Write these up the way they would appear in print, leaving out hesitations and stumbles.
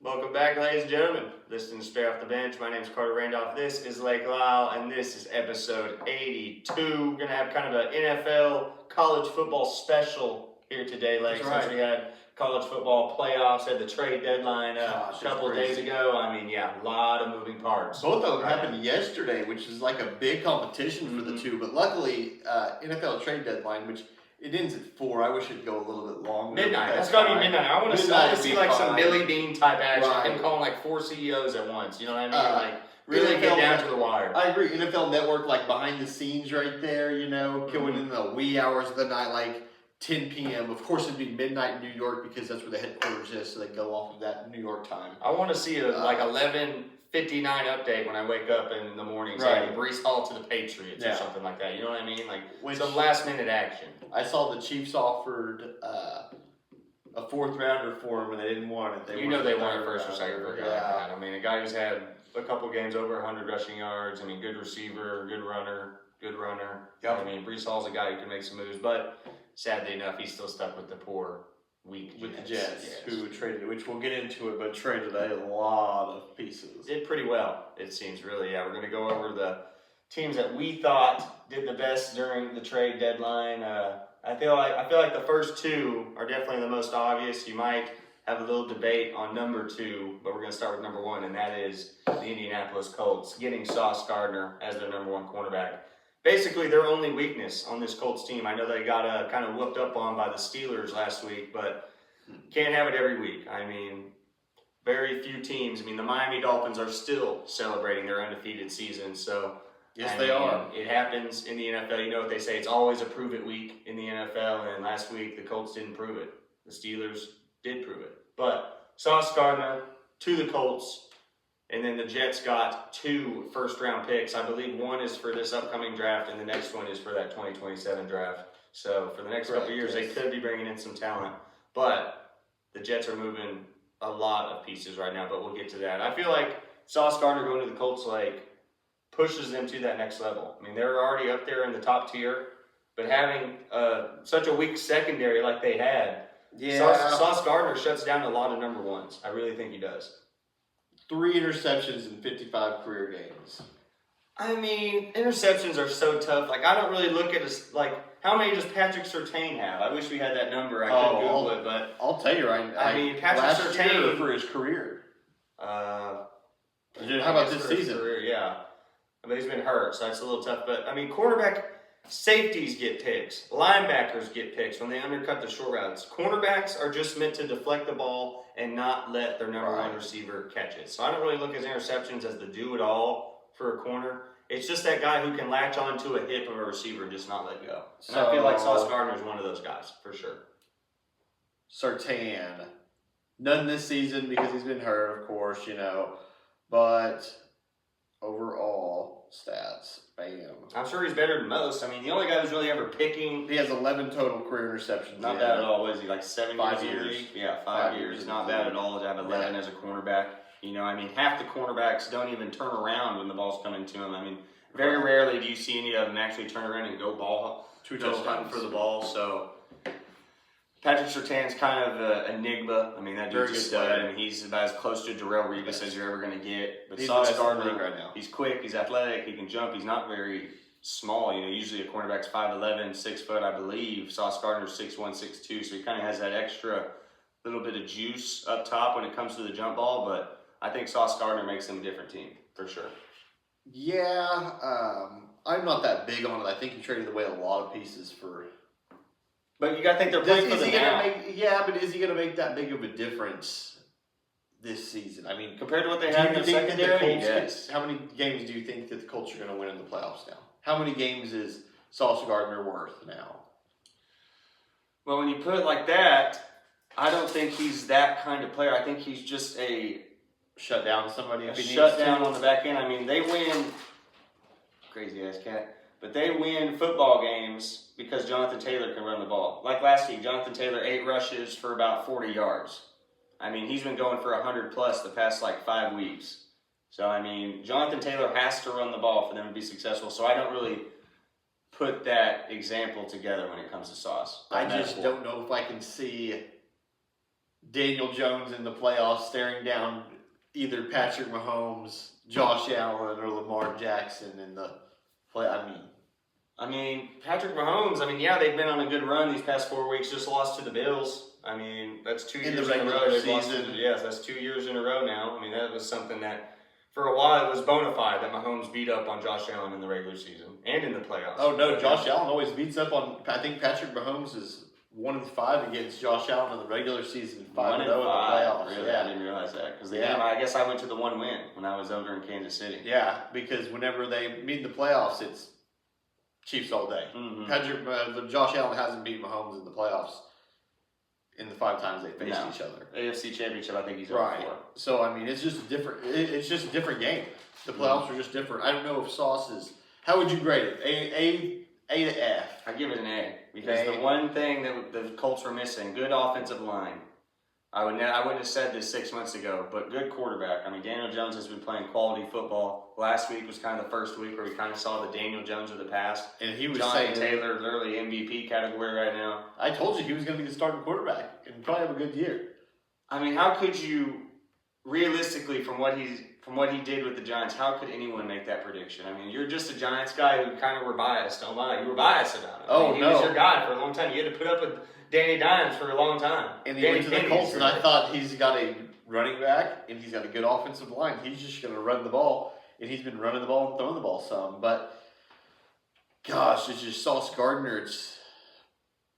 Welcome back, ladies and gentlemen. Listening to Spare Off the Bench. My name is Carter Randolph. This is Lake Lyle, and this is episode 82. We're going to have kind of an NFL college football special here today, Lake. That's right. Since we had college football playoffs, had the trade deadline a couple of days ago. I mean, a lot of moving parts. Both of them happened yesterday, which is like a big competition for the two. But luckily, NFL trade deadline, which it ends at 4. I wish it'd go a little bit longer. Midnight. That's got to be midnight. I want to see like some Billy Bean type action. Right. Him calling like 4 CEOs at once. You know what I mean? Really get down to the wire. I agree. NFL Network, like behind the scenes right there, going in the wee hours of the night, like 10 p.m. Of course, it'd be midnight in New York because that's where the headquarters is, so they go off of that New York time. I want to see a 11:59 update when I wake up in the morning, saying Breece Hall to the Patriots or something like that. You know what I mean? Like some last minute action. I saw the Chiefs offered a 4th rounder for him, and they didn't want it. They wanted first or second for a guy like that. I mean, a guy who's had a couple games over 100 rushing yards. I mean, good receiver, good runner. Yep. I mean, Breece Hall's a guy who can make some moves, but sadly enough, he's still stuck with the poor, weak with the Jets, who traded, which we'll get into it, but traded a lot of pieces. Did pretty well, it seems, really. Yeah, we're going to go over the teams that we thought did the best during the trade deadline. I feel like the first two are definitely the most obvious. You might have a little debate on number 2, but we're going to start with number 1, and that is the Indianapolis Colts getting Sauce Gardner as their number 1 cornerback. Basically, their only weakness on this Colts team, I know they got kind of whooped up on by the Steelers last week, but can't have it every week. I mean, very few teams. I mean, the Miami Dolphins are still celebrating their undefeated season, so yes, they are. It happens in the NFL. You know what they say, it's always a prove it week in the NFL, and last week the Colts didn't prove it. The Steelers did prove it. But Sauce Gardner to the Colts, and then the Jets got 2 first-round picks. I believe one is for this upcoming draft, and the next one is for that 2027 draft. So for the next couple of years, they could be bringing in some talent. But the Jets are moving a lot of pieces right now, but we'll get to that. I feel like Sauce Gardner going to the Colts pushes them to that next level. I mean, they're already up there in the top tier, but having such a weak secondary like they had, Sauce Gardner shuts down a lot of number 1s. I really think he does. 3 interceptions in 55 career games. I mean, interceptions are so tough. Like, I don't really look at it how many does Patrick Surtain have? I wish we had that number. I couldn't Google it, but I'll tell you right now. I mean, Patrick Surtain for his career. How about this season? Career, but he's been hurt, so that's a little tough. But I mean, quarterback safeties get picks, linebackers get picks when they undercut the short routes. Cornerbacks are just meant to deflect the ball and not let their number 1 receiver catch it. So I don't really look at interceptions as the do-it-all for a corner. It's just that guy who can latch onto a hip of a receiver and just not let go. And I feel like Sauce Gardner is one of those guys, for sure. Surtain. None this season because he's been hurt, of course, But overall stats, bam. I'm sure he's better than most. I mean, the only guy who's really ever picking... He has 11 total career interceptions. Not bad at all. What is he, like 7 5 years? years. Yeah, 5 years. It's not bad at all to have 11 as a cornerback. I mean, half the cornerbacks don't even turn around when the ball's coming to them. I mean, very rarely do you see any of them actually turn around and go hunting for the ball. So Patrick Surtain's kind of an enigma. I mean, that dude's a stud. I mean, he's about as close to Darrelle Revis as you're ever going to get. But Sauce Gardner, right now. He's quick, he's athletic, he can jump. He's not very small. Usually a cornerback's 5'11", 6 foot, I believe. Sauce Gardner's 6'1", 6'2", so he kind of has that extra little bit of juice up top when it comes to the jump ball. But I think Sauce Gardner makes them a different team, for sure. Yeah, I'm not that big on it. I think he traded away a lot of pieces for... But you got to think they're playing for the now. But is he going to make that big of a difference this season? I mean, compared to what they have in the secondary, yes. How many games do you think that the Colts are going to win in the playoffs now? How many games is Sauce Gardner worth now? Well, when you put it like that, I don't think he's that kind of player. I think he's just a... Shut down somebody. Shut down on the back end. I mean, they win... Crazy ass cat. But they win football games because Jonathan Taylor can run the ball. Like last week, Jonathan Taylor, 8 rushes for about 40 yards. I mean, he's been going for 100 plus the past 5 weeks. So, I mean, Jonathan Taylor has to run the ball for them to be successful. So I don't really put that example together when it comes to Sauce. I just don't know if I can see Daniel Jones in the playoffs staring down either Patrick Mahomes, Josh Allen, or Lamar Jackson in the play. I mean, Patrick Mahomes, yeah, they've been on a good run these past 4 weeks, just lost to the Bills. That's 2 In the years in a regular row. They've lost season. yes, that's 2 years in a row now. That was something that, for a while, it was bona fide that Mahomes beat up on Josh Allen in the regular season and in the playoffs. Oh, no, Josh Allen always beats up on, I think Patrick Mahomes is 1-5 against Josh Allen in the regular season, 5-0 in the playoffs. Really? Yeah. I didn't realize that. Because Yeah. I guess I went to the one win when I was over in Kansas City. Yeah, because whenever they meet in the playoffs, it's Chiefs all day. Mm-hmm. Josh Allen hasn't beat Mahomes in the playoffs in the 5 times they faced No. each other. AFC Championship, I think he's over Right. 4. So it's just a different. It's just a different game. The playoffs are just different. I don't know if Sauce is. How would you grade it? A to F. I give it an A because A. the one thing that the Colts were missing, good offensive line. I wouldn't have said this 6 months ago, but good quarterback. Daniel Jones has been playing quality football. Last week was kind of the first week where we kind of saw the Daniel Jones of the past. And he was Jonathan saying, Taylor, literally MVP category right now. I told you he was going to be the starting quarterback and probably have a good year. How could you, realistically, from what he did with the Giants, how could anyone make that prediction? You're just a Giants guy who kind of were biased. Don't lie, you were biased about it. He was your guy for a long time. You had to put up with Danny Dimes for a long time. And he went to the Colts, and I thought he's got a running back, and he's got a good offensive line. He's just going to run the ball, and he's been running the ball and throwing the ball some. But, gosh, it's just Sauce Gardner.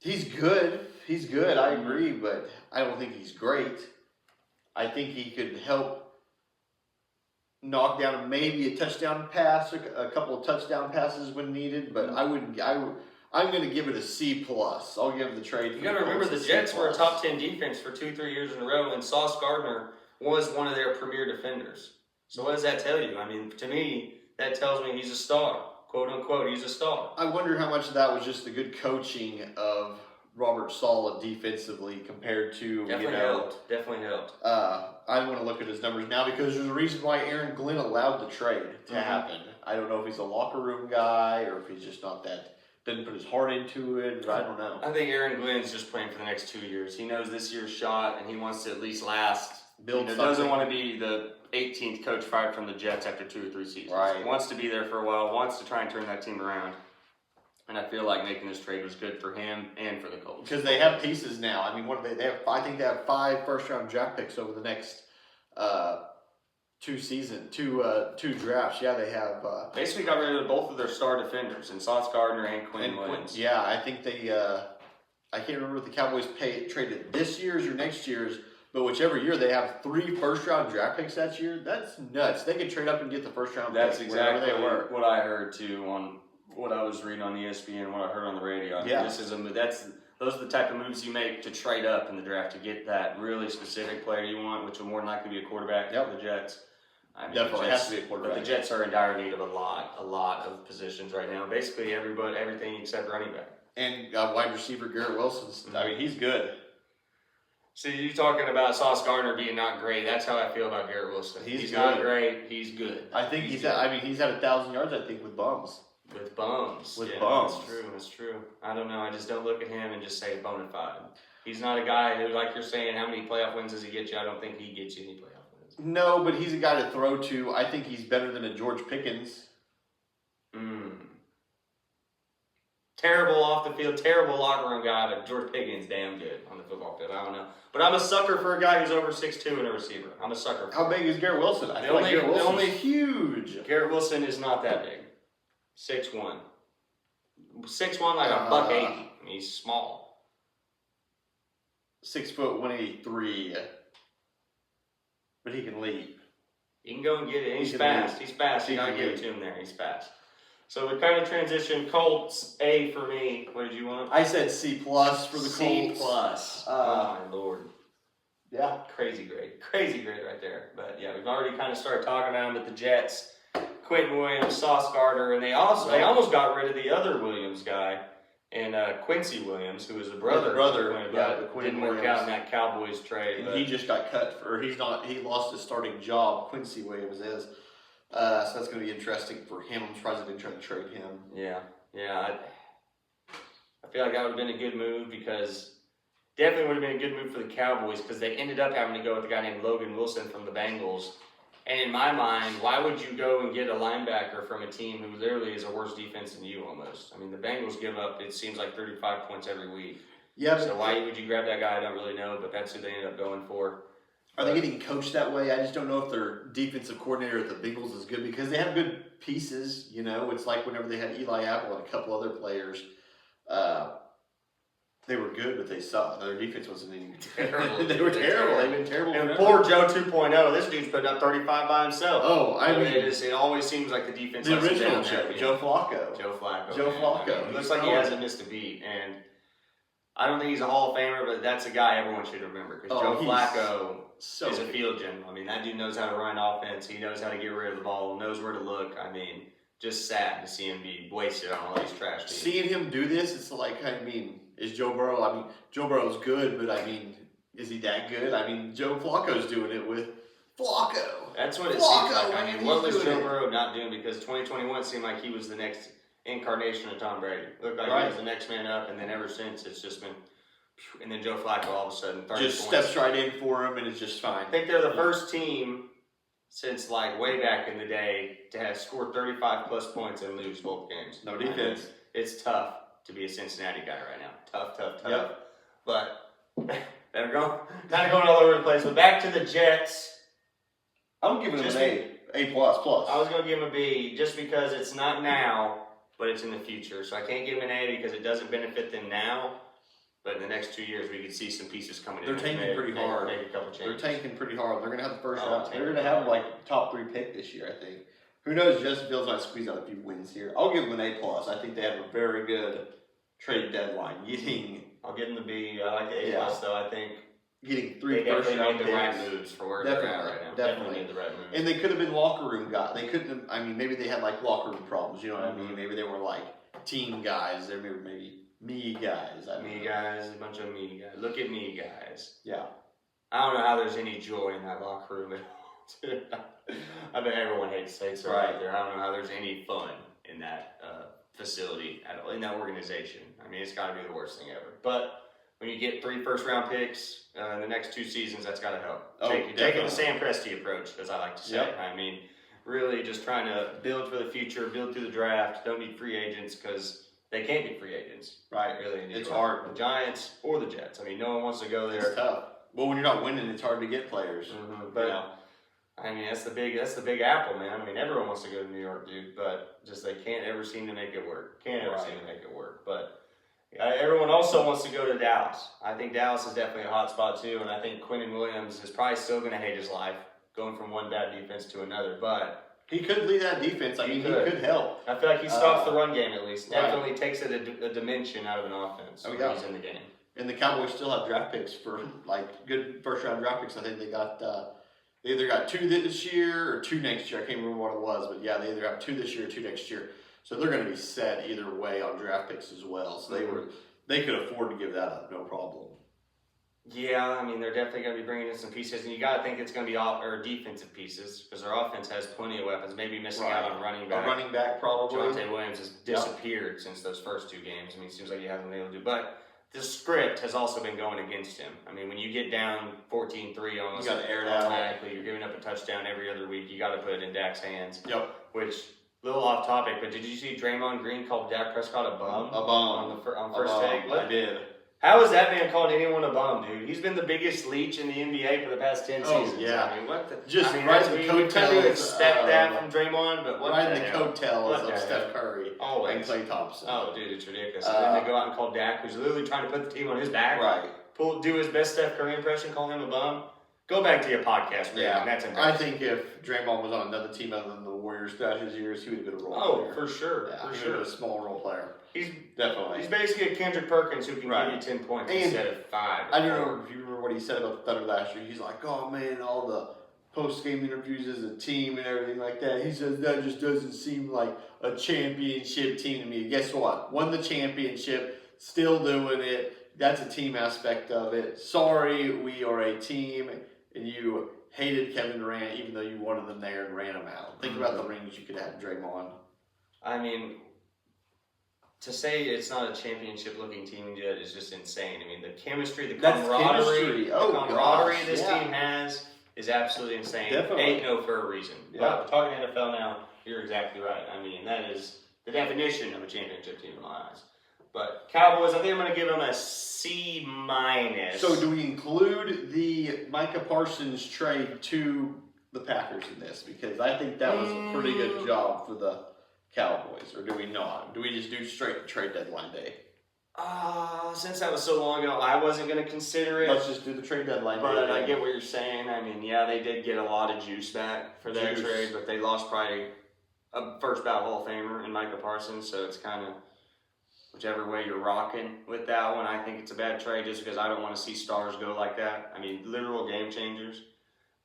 He's good. He's good, I agree, but I don't think he's great. I think he could help knock down maybe a touchdown pass, a couple of touchdown passes when needed, but I'm going to give it a C+. I'll give the trade. You got to remember the Jets were a top 10 defense for 2-3 years in a row, and Sauce Gardner was one of their premier defenders. So what does that tell you? To me, that tells me he's a star, quote unquote. He's a star. I wonder how much of that was just the good coaching of Robert Saleh defensively compared to Definitely helped. I want to look at his numbers now because there's a reason why Aaron Glenn allowed the trade to happen. I don't know if he's a locker room guy or if he's just not that. Didn't put his heart into it. I don't know. I think Aaron Glenn's just playing for the next 2 years. He knows this year's shot, and he wants to at least last. Doesn't want to be the 18th coach fired from the Jets after 2 or 3 seasons. Right. He wants to be there for a while. Wants to try and turn that team around. And I feel like making this trade was good for him and for the Colts. Because they have pieces now. What do they have? I think they have 5 first-round draft picks over the next 2 drafts. Yeah, they have. Basically got rid of both of their star defenders, and Sauce Gardner and Quinn Williams. Yeah, I think they. I can't remember if the Cowboys traded this year's or next year's, but whichever year they have 3 first-round draft picks that year. That's nuts. They could trade up and get the first-round. That's pick exactly they were. what I heard too on what I was reading on ESPN, what I heard on the radio. Yeah. Those are the type of moves you make to trade up in the draft to get that really specific player you want, which will more than likely be a quarterback for the Jets. Definitely has to be a quarterback. But the Jets are in dire need of a lot of positions right now. Basically everything except running back. And wide receiver Garrett Wilson. He's good. See, you talking about Sauce Gardner being not great. That's how I feel about Garrett Wilson. He's not great. He's good. I think he's had 1,000 yards. I think with bums. With bums. Bums. That's true. I don't know. I just don't look at him and just say bona fide. He's not a guy who, like you're saying, how many playoff wins does he get you? I don't think he gets you any playoff wins. No, but he's a guy to throw to. I think he's better than a George Pickens. Terrible off the field, terrible locker room guy, but George Pickens damn good on the football field. I don't know. But I'm a sucker for a guy who's over 6'2" and a receiver. I'm a sucker for How big is Garrett Wilson? I feel like Garrett Wilson's huge. Garrett Wilson is not that big. 6'1". 6'1", like a buck 80. He's small. 6 foot 183. But he can leap. He can go and get it. He's fast. He's fast. You gotta give it to him there. He's fast. So we kind of transition. Colts, A for me. What did you want? I said C+ for the C+. Colts. Oh my lord. Yeah. Crazy great right there. But yeah, we've already kind of started talking about him at the Jets. Quentin Williams, Sauce Gardner, and they almost got rid of the other Williams guy, and Quincy Williams, who was a brother. Didn't work out in that Cowboys trade. And he just got cut he lost his starting job. Quincy Williams is. So that's going to be interesting for him. I'm surprised they didn't try to trade him. Yeah. I feel like that would have been a good move because definitely would have been a good move for the Cowboys because they ended up having to go with a guy named Logan Wilson from the Bengals. And in my mind, why would you go and get a linebacker from a team who literally is a worse defense than you almost? I mean, the Bengals give up, it seems like 35 points every week. Yeah, so why would you grab that guy? I don't really know, but that's who they ended up going for. Are they getting coached that way? I just don't know if their defensive coordinator at the Bengals is good because they have good pieces. You know, it's like whenever they had Eli Apple and a couple other players, they were good, but they sucked. Their defense wasn't any Terrible. They were terrible. They've been terrible. And forever. poor Joe 2.0, this dude's putting up 35 by himself. Oh, I mean, it always seems like the defense. the lets him original down Joe Flacco. Joe Flacco. Joe man. Flacco. I mean, it looks like he hasn't missed a beat, and I don't think he's a Hall of Famer, but that's a guy everyone should remember because Joe Flacco is a field general. I mean, that dude knows how to run offense. He knows how to get rid of the ball. Knows where to look. I mean, just sad to see him be wasted on all these trash teams. Seeing him do this, it's like, I mean, is Joe Burrow? I mean, Joe Burrow's good, but I mean, is he that good? I mean, Joe Flacco's doing it with Flacco. That's what it seems like. I mean, what was Joe Burrow not doing? Because 2021 seemed like he was the next incarnation of Tom Brady. Looked like he was the next man up, and then ever since it's just been. And then Joe Flacco all of a sudden 30 just points. steps right in for him, and it's just fine. I think they're the first team since like way back in the day to have scored 35 plus points and lose both games. No defense. It's tough to be a Cincinnati guy right now. Tough. Yep. But they're going kind of going all over the place. But back to the Jets. I'm giving him Just an A plus. I was going to give him a B just because it's not now, but it's in the future. So I can't give him an A because it doesn't benefit them now. But in the next 2 years, we could see some pieces coming in. They're tanking pretty hard. Make a couple changes. They're tanking pretty hard. They're going to have the first round. They're going to have like top 3 pick this year, I think. Who knows? Justin Fields might squeeze out a few wins here. I'll give them an A plus. I think they have a very good trade deadline. I'll give them the B. I like the A plus though. I think getting 3 they first definitely round made the right picks. moves for where they're at right now. Definitely made the right moves. And they could have been locker room guys. They couldn't have, I mean, maybe they had like locker room problems. You know what I mean? Maybe they were like team guys. They were maybe me guys. A bunch of me guys. Look at me guys. Yeah. I don't know how there's any joy in that locker room at all. I bet everyone hates it right there. I don't know how there's any fun in that facility at all, in that organization. I mean, it's got to be the worst thing ever. But when you get 3 first-round picks in the next 2 seasons, that's got to help. Taking the Sam Presti approach, as I like to say. Yep. I mean, really just trying to build for the future, build through the draft. Don't need free agents because they can't be free agents. Right. Really, it's hard. The Giants or the Jets. I mean, no one wants to go there. It's tough. Well, when you're not winning, it's hard to get players. But I mean, that's the big apple, man. I mean, everyone wants to go to New York, dude, but just they can't ever seem to make it work. But everyone also wants to go to Dallas. I think Dallas is definitely a hot spot too, and I think Quinnen Williams is probably still going to hate his life going from one bad defense to another, but he could lead that defense. I mean, he could help. I feel like he stops the run game at least. Definitely takes it a dimension out of an offense when he's in the game. And the Cowboys still have draft picks for like good first round draft picks. I think they got they either got 2 this year or 2 next year. I can't remember what it was, but yeah, they either got 2 this year or 2 next year. So they're going to be set either way on draft picks as well. So they could afford to give that up, no problem. Yeah, I mean, they're definitely going to be bringing in some pieces, and you got to think it's going to be defensive pieces because their offense has plenty of weapons. Maybe missing out on running back. A running back, probably. Javonte Williams has disappeared since those first 2 games. I mean, it seems like he hasn't been able to do. But the script has also been going against him. I mean, when you get down 14-3 almost, you got to air it out. Automatically, you're giving up a touchdown every other week. You got to put it in Dak's hands. Yep. Which, a little off topic, but did you see Draymond Green called Dak Prescott a bum? A bum. On first take? I did. How has that man called anyone a bum, dude? He's been the biggest leech in the NBA for the past 10 seasons. Yeah. I mean, what the... Just we kind of expect that from Draymond, but what riding the coattails of Steph Curry always. and Klay Thompson. Oh, dude, it's ridiculous. And then they go out and call Dak, who's literally trying to put the team on his back. Right. Do his best Steph Curry impression, call him a bum. Go back to your podcast, man. Yeah. That's I think if Draymond was on another team other than the Warriors throughout his years, he would have been a role player. For sure. Yeah, for he sure. would have been a small role player. He's definitely. basically a Kendrick Perkins who can give you 10 points instead of 5. I don't know if you remember what he said about the Thunder last year. He's like, oh man, all the post-game interviews as a team and everything like that. He says that just doesn't seem like a championship team to me. Guess what? Won the championship, still doing it. That's a team aspect of it. Sorry, we are a team, and you hated Kevin Durant even though you wanted them there and ran them out. Think about the rings you could have, Draymond. I mean, to say it's not a championship-looking team yet is just insane. I mean, the chemistry, the That's camaraderie, chemistry. Oh, the camaraderie gosh, this yeah. team has is absolutely insane. Definitely. 8-0 for a reason. Yeah. But talking NFL now, you're exactly right. I mean, that is the definition of a championship team in my eyes. But Cowboys, I think I'm going to give them a C-. So do we include the Micah Parsons trade to the Packers in this? Because I think that was a pretty good job for the Cowboys. Or do we not? Do we just do straight trade deadline day? Since that was so long ago, I wasn't going to consider it. Let's just do the trade deadline But day. I get what you're saying. I mean, yeah, they did get a lot of juice back for that trade, but they lost probably a first ballot Hall of Famer in Micah Parsons, so it's kind of whichever way you're rocking with that one. I think it's a bad trade just because I don't want to see stars go like that. I mean, literal game changers.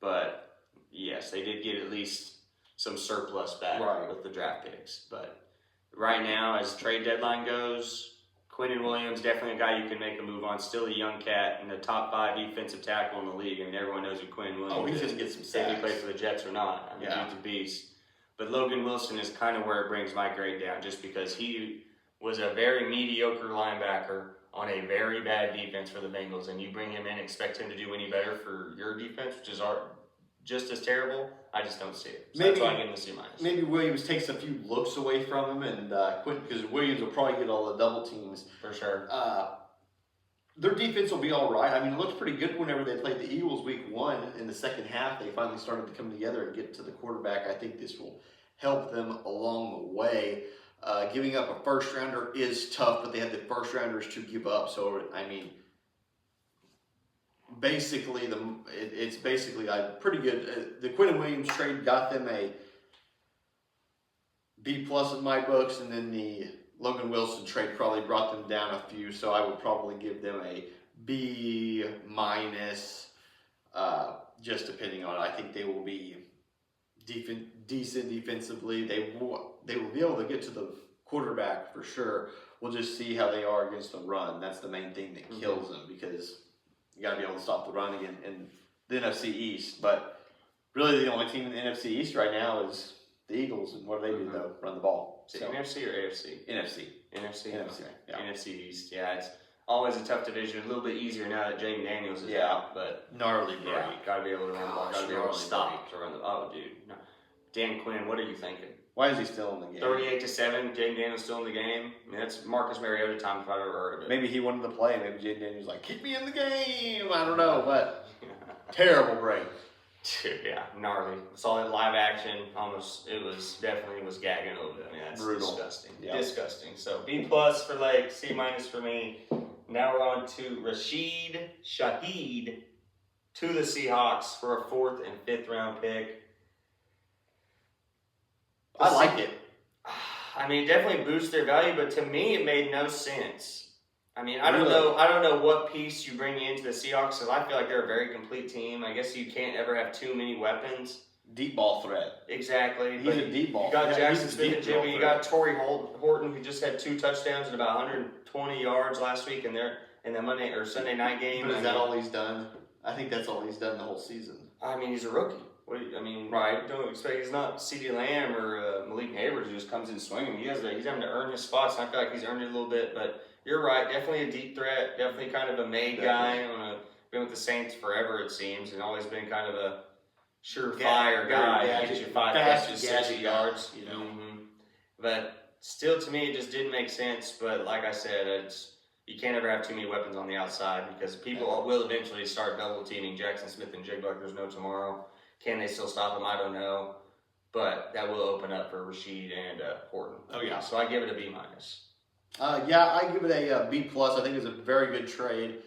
But yes, they did get at least some surplus back with the draft picks. But right now, as trade deadline goes, Quinnen Williams, definitely a guy you can make a move on. Still a young cat and the top 5 defensive tackle in the league. I mean, everyone knows who Quinnen Williams is. Oh, he's going to get some If sacks. he plays for the Jets or not. I mean, he's a beast. But Logan Wilson is kind of where it brings my grade down just because he was a very mediocre linebacker on a very bad defense for the Bengals. And you bring him in, expect him to do any better for your defense, which is just as terrible. I just don't see it. So that's why I give him a C-. Maybe Williams takes a few looks away from him and Quinn, because Williams will probably get all the double teams. For sure. Their defense will be all right. I mean, it looked pretty good whenever they played the Eagles week 1. In the second half, they finally started to come together and get to the quarterback. I think this will help them along the way. Giving up a first rounder is tough, but they had the first rounders to give up. So, I mean, basically, it's basically pretty good. The Quinnen Williams trade got them a B+ in my books, and then the Logan Wilson trade probably brought them down a few. So I would probably give them a B-, just depending on it. I think they will be decent defensively. They will be able to get to the quarterback for sure. We'll just see how they are against the run. That's the main thing that kills them, because you got to be able to stop the run again in the NFC East. But really, the only team in the NFC East right now is the Eagles. And what do they do though? Run the ball. Is it NFC or AFC? NFC. NFC. NFC. Okay. Yeah. NFC East. Yeah, it's always a tough division. A little bit easier now that Jaden Daniels is out, but gnarly break. yeah, gotta be able to run the ball. Gotta be able to Gnarly stop to run the. Oh, dude. No. Dan Quinn, what are you thinking? Why is he still in the game? 38-7. Jaden Daniels still in the game. I mean, that's Marcus Mariota time if I've ever heard of it. Maybe he wanted to play. Maybe Jaden Daniels was like, keep me in the game. I don't know, but terrible break. Dude, yeah, gnarly. Saw it live action. It was definitely gagging over it. I mean, that's brutal. Disgusting. Yep. Disgusting. So B+ for Lake, C- for me. Now we're on to Rashid Shaheed to the Seahawks for a 4th and 5th round pick. I like it. I mean, it definitely boosts their value, but to me, it made no sense. I mean, I don't Really? know. I don't know what piece you bring into the Seahawks, because I feel like they're a very complete team. I guess you can't ever have too many weapons. Deep ball threat. Exactly. He's but a deep ball. You got Yeah, Jackson he's a Smith deep and ball Jimmy. You threat. got Torrey Horton, who just had 2 touchdowns and about 120 yards last week in the Monday or Sunday night game. But is that all he's done? I think that's all he's done the whole season. I mean, he's a rookie. Right. Don't expect he's not CeeDee Lamb or Malik Hayward who just comes in swinging. He's having to earn his spots. And I feel like he's earned it a little bit, but you're right. Definitely a deep threat. Definitely kind of a made guy. Been with the Saints forever, it seems, and always been kind of a surefire guy. Gets you 5 catches, 60 yards. You know. But still, to me, it just didn't make sense. But like I said, you can't ever have too many weapons on the outside, because people will eventually start double teaming Jackson Smith and Jay Buckner's no tomorrow. Can they still stop him? I don't know. But that will open up for Rashid and Horton. Oh, yeah. So I give it a B-. Yeah, I give it a B+. I think it's a very good trade.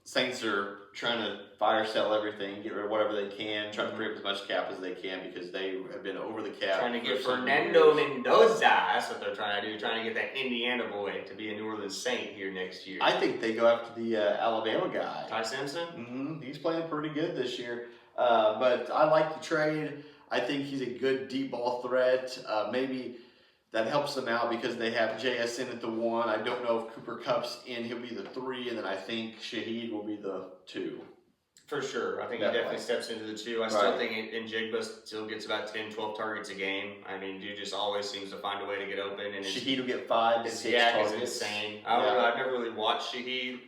Saints are trying to fire sell everything, get rid of whatever they can, trying to free up as much cap as they can, because they have been over the cap. Trying to get for some Fernando years. Mendoza. That's what they're trying to do. Trying to get that Indiana boy to be a New Orleans Saint here next year. I think they go after the Alabama guy. Ty Simpson? He's playing pretty good this year. But I like the trade. I think he's a good deep ball threat. Maybe that helps them out because they have JSN at the 1. I don't know if Cooper Kupp's in. He'll be the 3, and then I think Shaheed will be the 2. For sure. I think Definitely. he definitely steps into the 2. I still think Njigba still gets about 10, 12 targets a game. I mean, dude just always seems to find a way to get open. And Shaheed will get 5 to his 6 yak is targets. insane. I've never really watched Shaheed,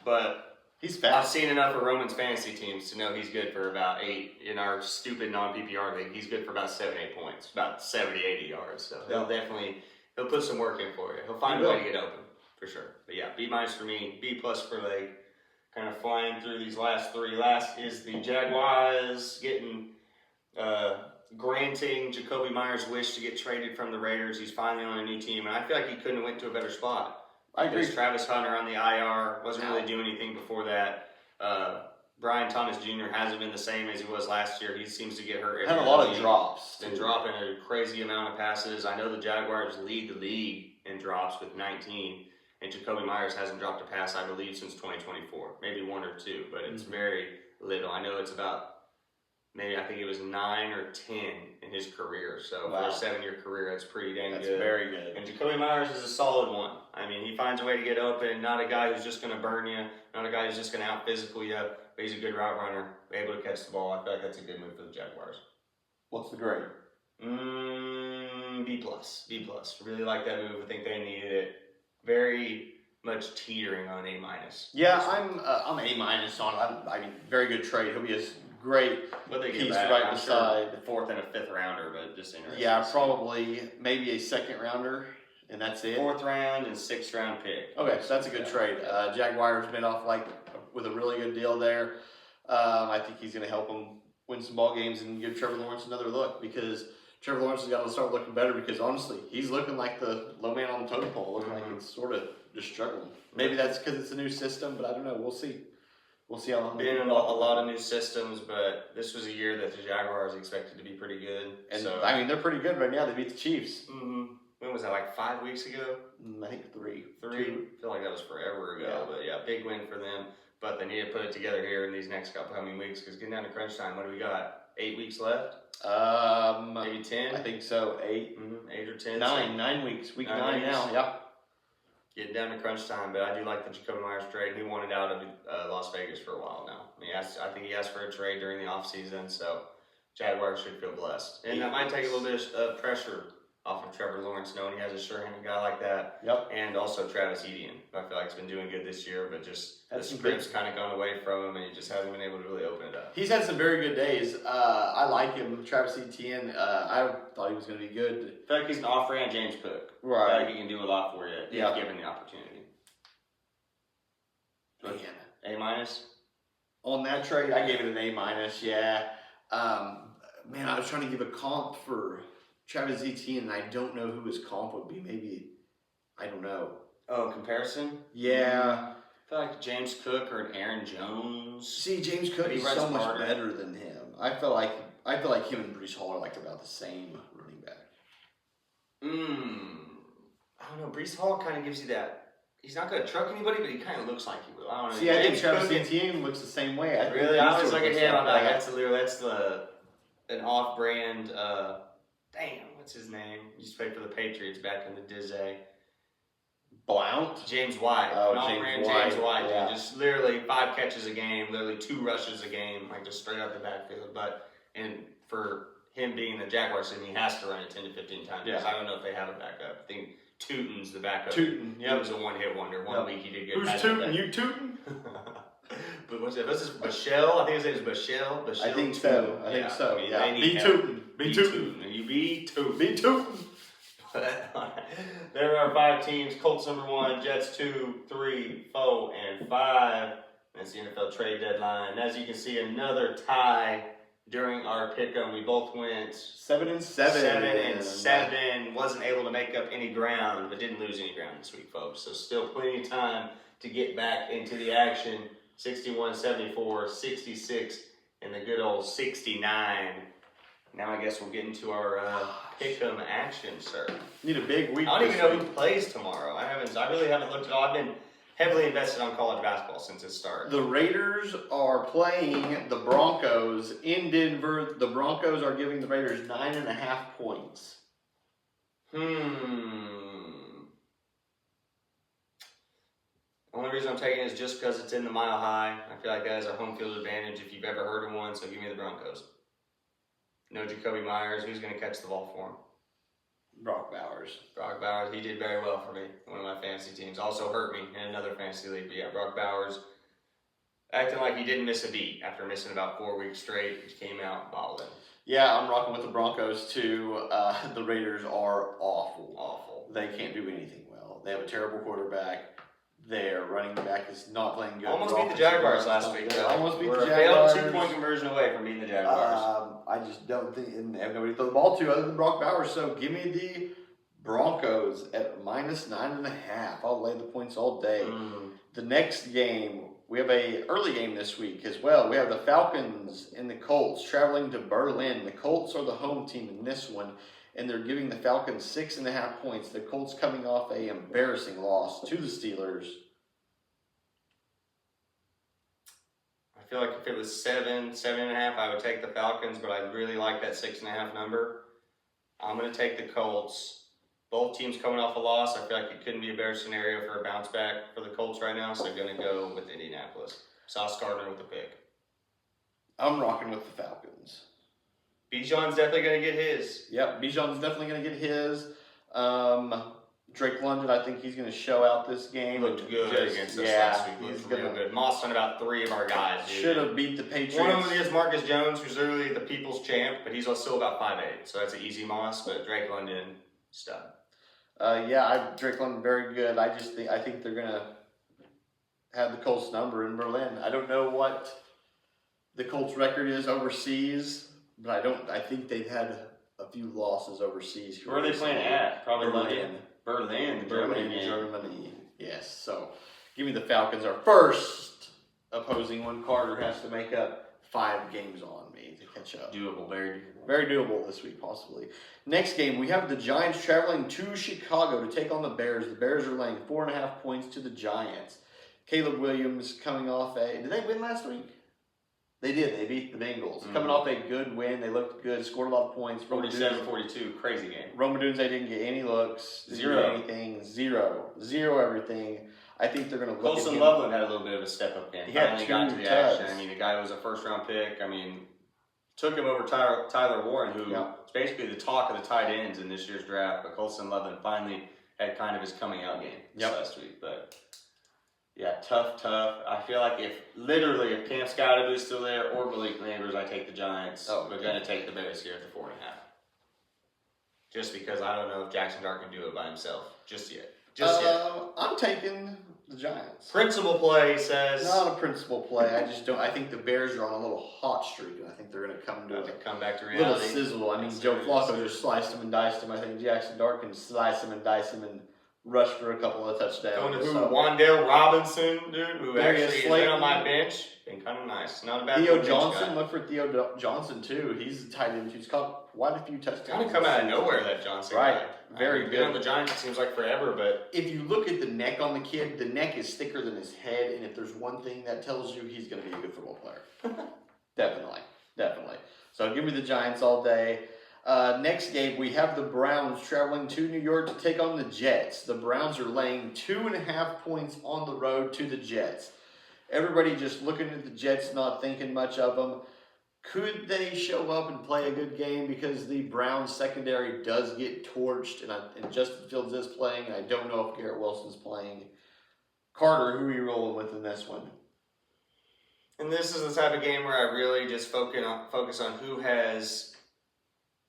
but He's I've fast. seen enough of Roman's fantasy teams to know he's good for about 8 in our stupid non-PPR league. He's good for about 7, 8 points, about 70, 80 yards. So he'll put some work in for you. He'll find a way to get open for sure. But yeah, B- for me, B+ for Lake. Kind of flying through these last 3. Last is the Jaguars granting Jacoby Myers' wish to get traded from the Raiders. He's finally on a new team, and I feel like he couldn't have went to a better spot. I agree. Travis Hunter on the IR wasn't really doing anything before that. Brian Thomas Jr. hasn't been the same as he was last year. He seems to get hurt. Had a lot of drops. Been dropping a crazy amount of passes. I know the Jaguars lead the league in drops with 19. And Jacoby Myers hasn't dropped a pass, I believe, since 2024. Maybe 1 or 2, but it's very little. I know it's about, maybe I think it was 9 or 10 in his career. So for a 7-year career, that's pretty dang good. That's very good. And Jacoby Myers is a solid one. I mean, he finds a way to get open. Not a guy who's just going to burn you. Not a guy who's just going to out-physical you. But he's a good route runner, able to catch the ball. I feel like that's a good move for the Jaguars. What's the grade? B+. B+. Really like that move. I think they needed it. Very much teetering on A-. Yeah, I'm A- on. I mean, very good trade. He'll be a great What they get piece back, right I'm beside. sure 4th and a 5th rounder, but just interesting. Yeah, probably maybe a 2nd rounder, and that's it. 4th round and 6th round pick. Okay, so that's a good trade. Jaguars been off with a really good deal there. I think he's going to help them win some ball games and give Trevor Lawrence another look, because Trevor Lawrence has got to start looking better, because honestly, he's looking like the low man on the totem pole, looking like he's sort of just struggling. Maybe that's because it's a new system, but I don't know. We'll see. We'll see how long. Been in a lot of new systems, but this was a year that the Jaguars expected to be pretty good. And so, I mean, they're pretty good right now. They beat the Chiefs. When was that, like 5 weeks ago? I think 3. 3? I feel like that was forever ago, Yeah. but yeah, big win for them. But they need to put it together here in these next upcoming weeks, because getting down to crunch time, what do we got? 8 weeks left? Maybe 10? I think so. 8. 8 or 10? 9 weeks. Week 9 weeks. now. Yeah. Getting down to crunch time, but I do like the Jacoby Myers trade. He wanted out of Las Vegas for a while now. I think he asked for a trade during the offseason, so Jaguars should feel blessed. And that might take a little bit of pressure off of Trevor Lawrence, knowing he has a sure-handed guy like that. Yep. And also Travis Etienne, who I feel like he's been doing good this year, but just the That's some script's kind of gone away from him, and he just hasn't been able to really open it up. He's had some very good days. I like him, Travis Etienne. I thought he was going to be good. I feel like he's an off-brand James Cook. Right. I feel like he can do a lot for you if Yeah. given the opportunity. Man. A-? On that trade, I gave it an A-. Yeah. Man, I was trying to give a comp for Travis Etienne, and I don't know who his comp would be. Maybe, I don't know. Oh, comparison? Yeah. I feel like James Cook or an Aaron Jones. See, James Cook He is runs so much harder. better than him. I feel like him and Brees Hall are like about the same running back. I don't know. Brees Hall kind of gives you that. He's not going to truck anybody, but he kind of looks like he will. I don't know. See, I think James Travis Cook- Etienne looks the same way. I think Really? he I always sort look of at him. I'm looks like, that's an off-brand. Damn, what's his name? He used to play for the Patriots back in the Dizzy. Blount. James White. Oh, an James off-brand James White, White. yeah. Dude. Just literally 5 catches a game, literally 2 rushes a game, like just straight out the backfield. And for him being the Jaguars team, he has to run it 10 to 15 times. Yeah. I don't know if they have a backup. I think Tootin's the backup. Tootin, He yep. was a one-hit wonder. One week he did good. Who's Tootin? You Tootin? But what's it? What's this? Bashell? I think his name is Bashell. I think so. I think so. mean, Yeah. they need Be help. Tootin. Be Tootin. You be Tootin. Be Tootin. There are 5 teams. Colts number 1, Jets 2, 3, 4, and 5. That's the NFL trade deadline. As you can see, another tie during our pick'em. We both went 7 and 7. Wasn't able to make up any ground, but didn't lose any ground this week, folks. So still plenty of time to get back into the action. 61, 74, 66, and the good old 69. Now I guess we'll get into our pick'em action, sir. Need a big week. I don't this even know week. who plays tomorrow. I really haven't looked at all. I've been heavily invested on college basketball since it started. The Raiders are playing the Broncos in Denver. The Broncos are giving the Raiders 9.5 points. Only reason I'm taking it is just because it's in the Mile High. I feel like that has a home field advantage if you've ever heard of one, so give me the Broncos. No Jacoby Myers. Who's going to catch the ball for him? Brock Bowers. Brock Bowers, he did very well for me. One of my fantasy teams. Also hurt me in another fantasy league. But yeah, Brock Bowers acting like he didn't miss a beat after missing about 4 weeks straight. He came out balling. Yeah, I'm rocking with the Broncos too. The Raiders are awful. Awful. They can't do anything well. They have a terrible quarterback. Their running back is not playing good. Almost beat the Jaguars last week, though. Almost beat the We're Jaguars. a failed 2-point conversion away from beating the Jaguars. I just don't think, and they have nobody to throw the ball to other than Brock Bowers. So give me the Broncos at -9.5. I'll lay the points all day. The next game, we have a early game this week as well. We have the Falcons and the Colts traveling to Berlin. The Colts are the home team in this one, and they're giving the Falcons 6.5 points. The Colts coming off a embarrassing loss to the Steelers. I feel like if it was 7.5, I would take the Falcons, but I really like that 6.5 number. I'm going to take the Colts. Both teams coming off a loss. I feel like it couldn't be a better scenario for a bounce back for the Colts right now, so I'm going to go with Indianapolis. Sauce Gardner with the pick. I'm rocking with the Falcons. Bijan's definitely going to get his. Yep, Bijan's definitely going to get his. Drake London, I think he's going to show out this game. Looked good against us last week. Looked real good. Moss on about 3 of our guys. Should have beat the Patriots. One of them is Marcus Jones, who's literally the people's champ, but he's still about 5'8", so that's an easy Moss. But Drake London, stud. Drake London very good. I think they're going to have the Colts number in Berlin. I don't know what the Colts record is overseas, but I think they've had a few losses overseas. Where are they playing at? Probably Berlin. Berlin, Germany. Yes. So, give me the Falcons. Our first opposing one. Carter has to make up 5 games on me to catch up. Doable, very doable. Very doable this week, possibly. Next game, we have the Giants traveling to Chicago to take on the Bears. The Bears are laying 4.5 points to the Giants. Caleb Williams coming off did they win last week? They did. They beat the Bengals. Mm-hmm. Coming off a good win. They looked good, scored a lot of points. 47-42, crazy game. Rome Odunze didn't get any looks. Didn't Zero. get anything. Zero everything. I think they're going to look Colson Loveland had a little bit of a step-up game. He had Finally 2 got to the tugs. action. I mean, the guy was a first-round pick. I mean, took him over Tyler Warren, who is basically the talk of the tight ends in this year's draft. But Colson Loveland finally had kind of his coming-out game last week. But yeah, tough. I feel like if Cam Scotty is still there or Malik Neighbors, I take the Giants. We're going to take the Bears here at the 4.5. Just because I don't know if Jackson Dart can do it by himself just yet. I'm taking the Giants. Principal play says. Not a principal play. I just don't. I think the Bears are on a little hot streak, and I think they're going to come to come back to a little reality. sizzle. I mean, Joe Flacco just sliced him and diced him. I think Jackson Dart can slice him and dice him and rush for a couple of touchdowns. Going to Wandale Robinson, dude, who Darius actually has Slayton. been on my bench. Been kind of nice. Not a bad Theo bench Johnson, guy. look for Theo Johnson too. He's a tight end. He's caught quite a few touchdowns. Kind of come out of nowhere, that Johnson Right. guy. Very Been good. on the Giants, it seems like forever, but If you look at the neck on the kid, the neck is thicker than his head, and if there's one thing that tells you, he's going to be a good football player. Definitely. So give me the Giants all day. Next game, we have the Browns traveling to New York to take on the Jets. The Browns are laying 2.5 points on the road to the Jets. Everybody just looking at the Jets, not thinking much of them. Could they show up and play a good game? Because the Browns secondary does get torched, and Justin Fields is playing, and I don't know if Garrett Wilson's playing. Carter, who are you rolling with in this one? and this is the type of game where I really just focus on who has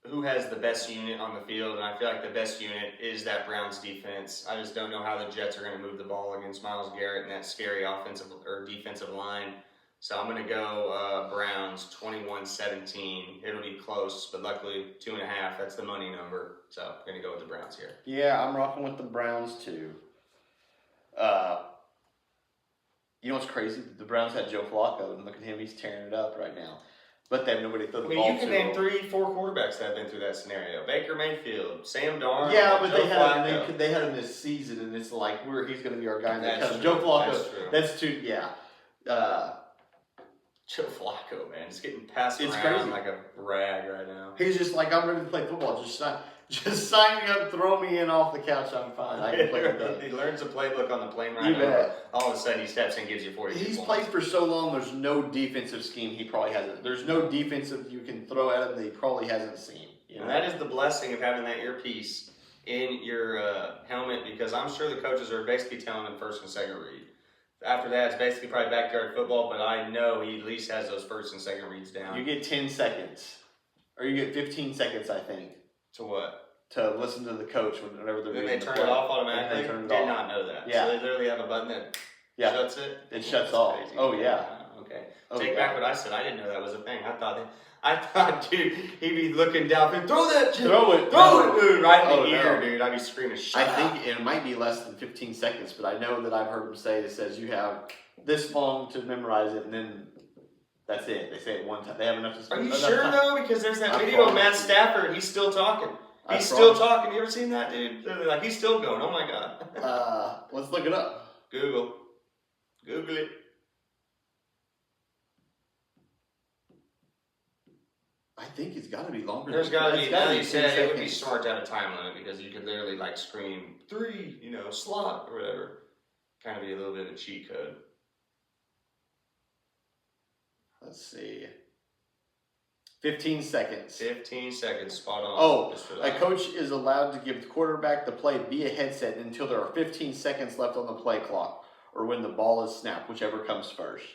the best unit on the field, and I feel like the best unit is that Browns defense. I just don't know how the Jets are going to move the ball against Myles Garrett and that scary offensive or defensive line. So I'm going to go Browns 21-17. It'll be close, but luckily 2.5. That's the money number. So I'm going to go with the Browns here. Yeah, I'm rocking with the Browns too. You know what's crazy? The Browns had Joe Flacco, and look at him, he's tearing it up right now. But they have nobody to throw the ball to. You can name 3-4 quarterbacks that have been through that scenario. Baker Mayfield, Sam Darnold, Yeah, but Joe Flacco. they had him this season, and it's like he's going to be our guy. That's true. Joe Flacco. That's true. That's too. Yeah. Joe Flacco, man, just getting passed It's around crazy. like a rag right now. He's just like, I'm ready to play football. Just sign me up, throw me in off the couch. I'm fine. I can play with that. He learns a playbook on the plane ride You over. bet. All of a sudden, he steps in, gives you 40. He's points. played for so long. There's no defensive scheme he probably hasn't. There's no defensive you can throw at him that he probably hasn't seen. You know? And that is the blessing of having that earpiece in your helmet, because I'm sure the coaches are basically telling him first and second read. After that, it's basically probably backyard football, but I know he at least has those first and second reads down. You get 10 seconds, or you get 15 seconds, I think, To what? to listen to the coach whenever they're Then reading they the turn play. it off And automatically? they turn it Did off. not know that. Yeah. So they literally have a button that shuts it? It shuts That's off. crazy. Oh, yeah. Okay. Oh, Take yeah. back what I said. I didn't know that was a thing. I thought, dude, he'd be looking down, throw that shit. Throw it. Throw it, dude, right in the Oh, ear, no. dude. I'd be screaming, shut I up. think it might be less than 15 seconds, but I know that I've heard him say it says you have this long to memorize it, and then that's it. They say it one time. They have enough to. Are you enough sure time. though? Because there's that I video of Matt promise you. Stafford. He's still talking. I He's still promise. talking. You ever seen that, dude? Literally, like he's still going. Oh my god. Let's look it up. Google it. I think it's got to be longer. There's than- got to it's be. gotta Now be you 10 said it would be seconds. smart to have a time limit, because you could literally like scream 3, slot or whatever. Kind of be a little bit of a cheat code. Let's see. 15 seconds. 15 seconds, spot on. Oh, just for a that. coach is allowed to give the quarterback the play via headset until there are 15 seconds left on the play clock, or when the ball is snapped, whichever comes first.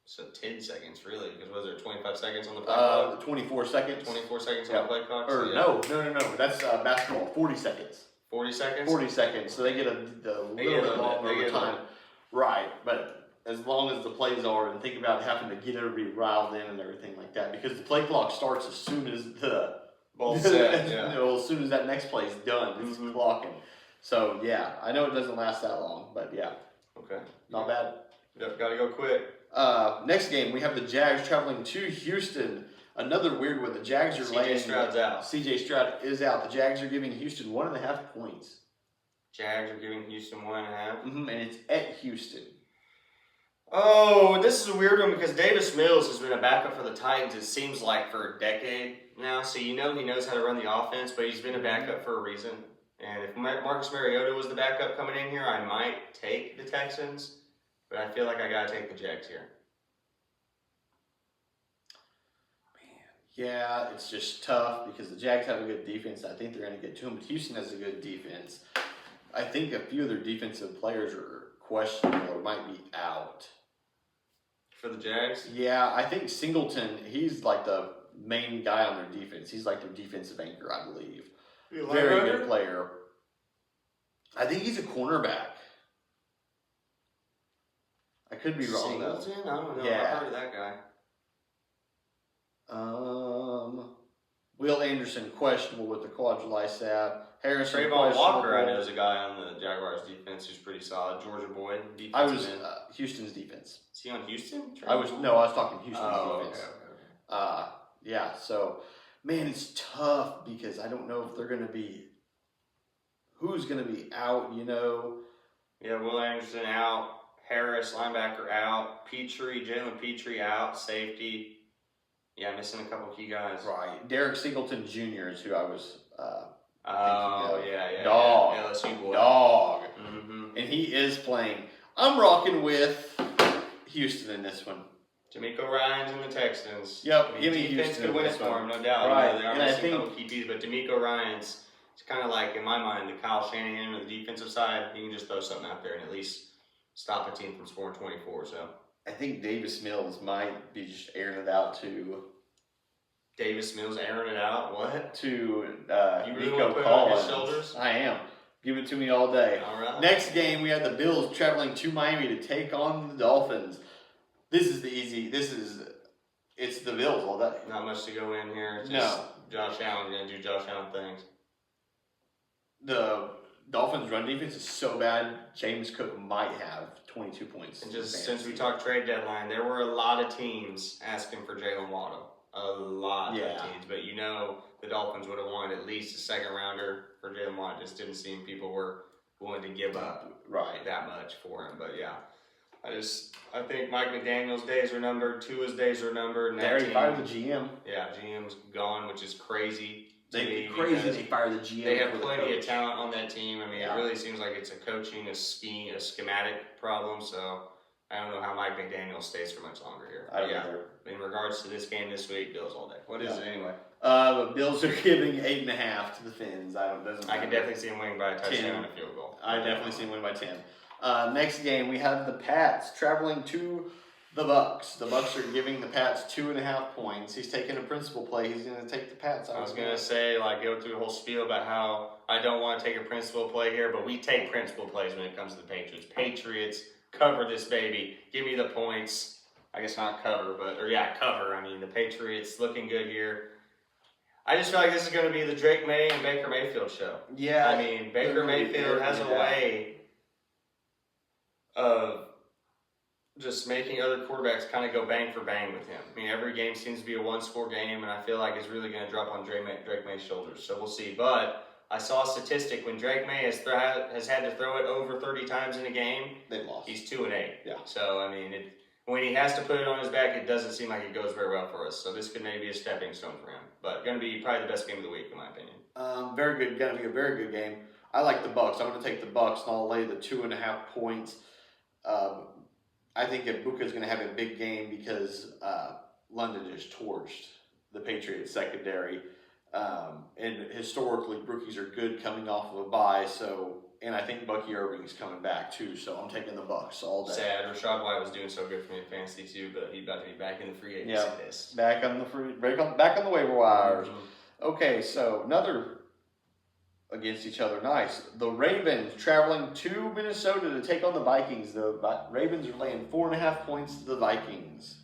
So 10 seconds, really? Because was there 25 seconds on the play clock? 24 seconds. 24 seconds yeah. on the play clock? Or So, yeah. no. That's basketball. 40 seconds. 40 seconds? 40 seconds. So they get a They little get a bit little longer bit, they get a time. Right, but as long as the plays are, and think about having to get everybody riled in and everything like that, because the play clock starts as soon as the Ball set, yeah. as soon as that next play is done, it's Mhm. clocking. So yeah, I know it doesn't last that long, but yeah, Okay. not bad. Yep, gotta go quick. Next game we have the Jags traveling to Houston. Another weird one. The Jags are CJ laying. Stroud's out. CJ Stroud is out. The Jags are giving Houston 1.5 points. Jags are giving Houston 1.5. And it's at Houston. Oh, this is a weird one because Davis Mills has been a backup for the Titans, it seems like, for a decade now. So he knows how to run the offense, but he's been a backup for a reason. And if Marcus Mariota was the backup coming in here, I might take the Texans. But I feel like I got to take the Jags here. Yeah, it's just tough because the Jags have a good defense. I think they're going to get to them, but Houston has a good defense. I think a few of their defensive players are questionable or might be out. For the Jags? Yeah, I think Singleton, he's like the main guy on their defense. He's like their defensive anchor, I believe. Very good player. I think he's a cornerback. I could be wrong though. Singleton? I don't know. Yeah. I've heard of that guy. Will Anderson questionable with the quadriceps. Harrison Trayvon Walker, I questionable. know, is a guy on the Jaguars defense who's pretty solid. Georgia boy. I was defensive end. Houston's defense. Is he on Houston? I was talking Houston's Oh, defense. okay. Yeah. So, man, it's tough because I don't know if they're gonna be. Who's gonna be out? Yeah, Will Anderson out. Harris, linebacker, out. Jalen Petrie out. Safety. Yeah, missing a couple key guys. Right. Derek Singleton Jr. is who I was. Oh, yeah. Dog. Yeah. LSU boy. Dog. Mm-hmm. And he is playing. I'm rocking with Houston in this one. D'Amico Ryans and the Texans. Yep, give me defense Houston could in win it this for one. him, no doubt. Right, They are and I missing a think- couple key pieces, but D'Amico Ryans, it's kind of like, in my mind, the Kyle Shanahan on the defensive side. He can just throw something out there and at least stop a team from scoring 24. So I think Davis Mills might be just airing it out to Davis Mills airing it out. What? You really Nico wanna put it on his Collins. shoulders? I am. Give it to me all day. All right. Next game, we have the Bills traveling to Miami to take on the Dolphins. This is it's the Bills all day. Not much to go in here. It's No. just Josh Allen going to do Josh Allen things. The Dolphins' run defense is so bad, James Cook might have 22 points. And in just fantasy. since we talked trade deadline, there were a lot of teams asking for Jalen Waddle. A lot Yeah. of teams. But the Dolphins would have wanted at least a second rounder for Jalen Waddle. It just didn't seem people were willing to give up Right. that much for him. But yeah. I think Mike McDaniel's days are numbered, Tua's days are numbered. And They that already team, fired the GM. yeah, GM's gone, which is crazy. They crazy they fire the GM. They have for the plenty coach. of talent on that team. I mean, Yeah. it really seems like it's a coaching, a scheme, a schematic problem. So I don't know how Mike McDaniel stays for much longer here. I don't yeah. either. In regards to this game this week, Bills all day. What is it anyway? Bills are giving 8.5 to the Fins. I can definitely see him winning by a touchdown and a field goal. I definitely see him win by 10. Next game, we have the Pats traveling to the Bucks. The Bucks are giving the Pats 2.5 points. He's taking a principal play. He's going to take the Pats. I was going to say, go through the whole spiel about how I don't want to take a principal play here, but we take principal plays when it comes to the Patriots. Patriots, cover this baby. Give me the points. I guess not cover, cover. I mean, the Patriots looking good here. I just feel like this is going to be the Drake May and Baker Mayfield show. Yeah. I mean, Baker Mayfield has a way of just making other quarterbacks kind of go bang for bang with him. I mean, every game seems to be a one-score game, and I feel like it's really going to drop on Drake May's shoulders. So we'll see. But I saw a statistic when Drake May has had to throw it over 30 times in a game. They've lost. He's 2-8. Yeah. So I mean, when he has to put it on his back, it doesn't seem like it goes very well for us. So this could maybe be a stepping stone for him. But going to be probably the best game of the week, in my opinion. Very good. Going to be a very good game. I like the Bucks. I'm going to take the Bucks, and I'll lay the 2.5 points. I think Ibuka's going to have a big game because London just torched the Patriots secondary. And historically, rookies are good coming off of a bye. And I think Bucky Irving's coming back too. So I'm taking the Bucks all day. Sad. Rashad White was doing so good for me in fantasy too, but he's about to be back in the free agency list. Back on the waiver wires. Okay, so another against each other. Nice. The Ravens traveling to Minnesota to take on the Vikings. The Ravens are laying 4.5 points to the Vikings.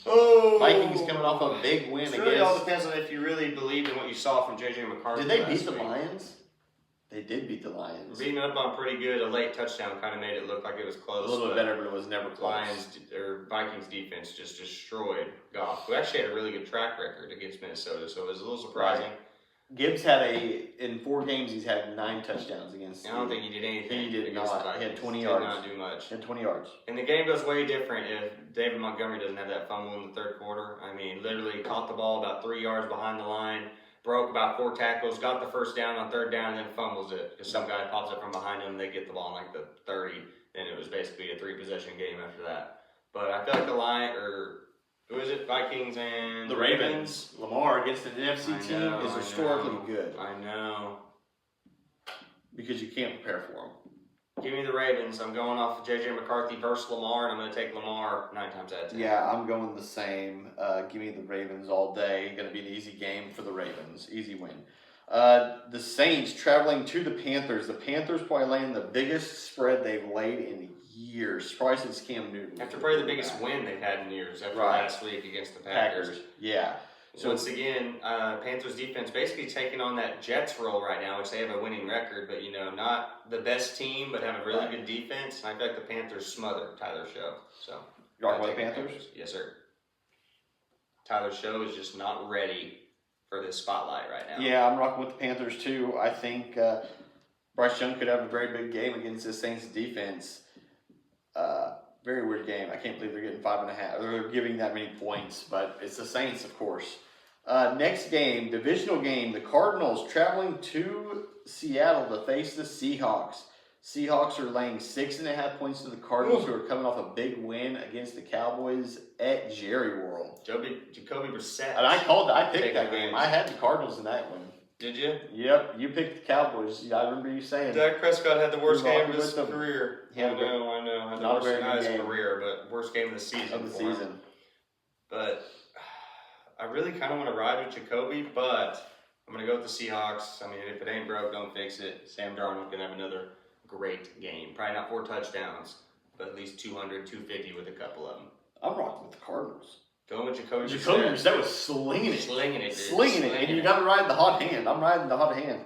Oh, Vikings coming off a big win against. It really all depends on if you really believed in what you saw from JJ McCarthy. Did they beat the Lions? They did beat the Lions. Beating up on pretty good. A late touchdown kind of made it look like it was close. A little bit better, but it was never close. Vikings defense just destroyed Goff, who actually had a really good track record against Minnesota, so it was a little surprising. Right. Gibbs in 4 games, he's had 9 touchdowns against. I don't think he did anything. He did not. He had 20 yards. Did not do much. He had 20 yards. And the game goes way different if David Montgomery doesn't have that fumble in the third quarter. I mean, literally caught the ball about 3 yards behind the line, broke about 4 tackles, got the first down on third down, and then fumbles it. Because some guy pops up from behind him, they get the ball in the 30, and it was basically a 3-possession game after that. But I feel like who is it? Vikings and the Ravens. Lamar against an NFC team is historically good. I know. Because you can't prepare for them. Give me the Ravens. I'm going off of JJ McCarthy versus Lamar, and I'm going to take Lamar 9 times out of 10. Yeah, I'm going the same. Give me the Ravens all day. Going to be an easy game for the Ravens. Easy win. The Saints traveling to the Panthers. The Panthers probably laying the biggest spread they've laid in years. Probably since Cam Newton. After probably the biggest win they've had in years after last week against the Packers. Yeah. So once again, Panthers defense basically taking on that Jets role right now, which they have a winning record, but not the best team, but have a really good defense. And I feel like the Panthers smother Tyler Show. So you rocking with the Panthers? Yes, sir. Tyler Show is just not ready for this spotlight right now. Yeah, I'm rocking with the Panthers too. I think Bryce Young could have a very big game against the Saints defense. Very weird game. I can't believe they're getting 5.5. They're giving that many points, but it's the Saints, of course. Next game, divisional game. The Cardinals traveling to Seattle to face the Seahawks. Seahawks are laying 6.5 points to the Cardinals, who are coming off a big win against the Cowboys at Jerry World. Jacoby Brissett. And I picked that game. I had the Cardinals in that one. Did you? Yep, you picked the Cowboys. I remember you saying. Dak Prescott had the worst game of his career. I know. Had the worst game of his career, but worst game of the season. But I really kind of want to ride with Jacoby, but I'm going to go with the Seahawks. I mean, if it ain't broke, don't fix it. Sam Darnold can have another great game. Probably not 4 touchdowns, but at least 200, 250 with a couple of them. I'm rocking with the Cardinals. Going with Jacoby Brissett was slinging it. Slinging it. And you got to ride the hot hand. I'm riding the hot hand.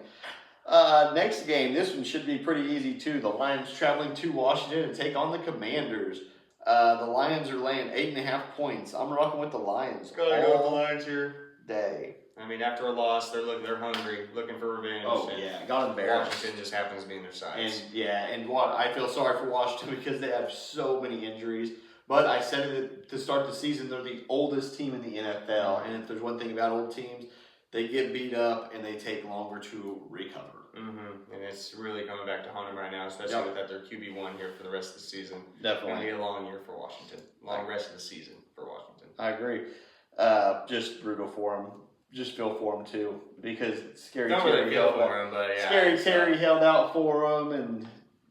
Next game, this one should be pretty easy too. The Lions traveling to Washington to take on the Commanders. The Lions are laying 8.5 points. I'm rocking with the Lions. Gotta go with the Lions here. Day. I mean, after a loss, they're hungry, looking for revenge. Oh yeah, got embarrassed. Washington just happens to be in their sides. And I feel sorry for Washington because they have so many injuries. But I said it to start the season, they're the oldest team in the NFL. And if there's one thing about old teams, they get beat up and they take longer to recover. Mm-hmm. And it's really coming back to haunt them right now, especially with that their QB1 here for the rest of the season. Definitely. Going to be a long year for Washington. Long rest of the season for Washington. I agree. Just brutal for him. Just feel for him too, because Scary Don't Terry really feel for him, but yeah. Scary Terry held out for him and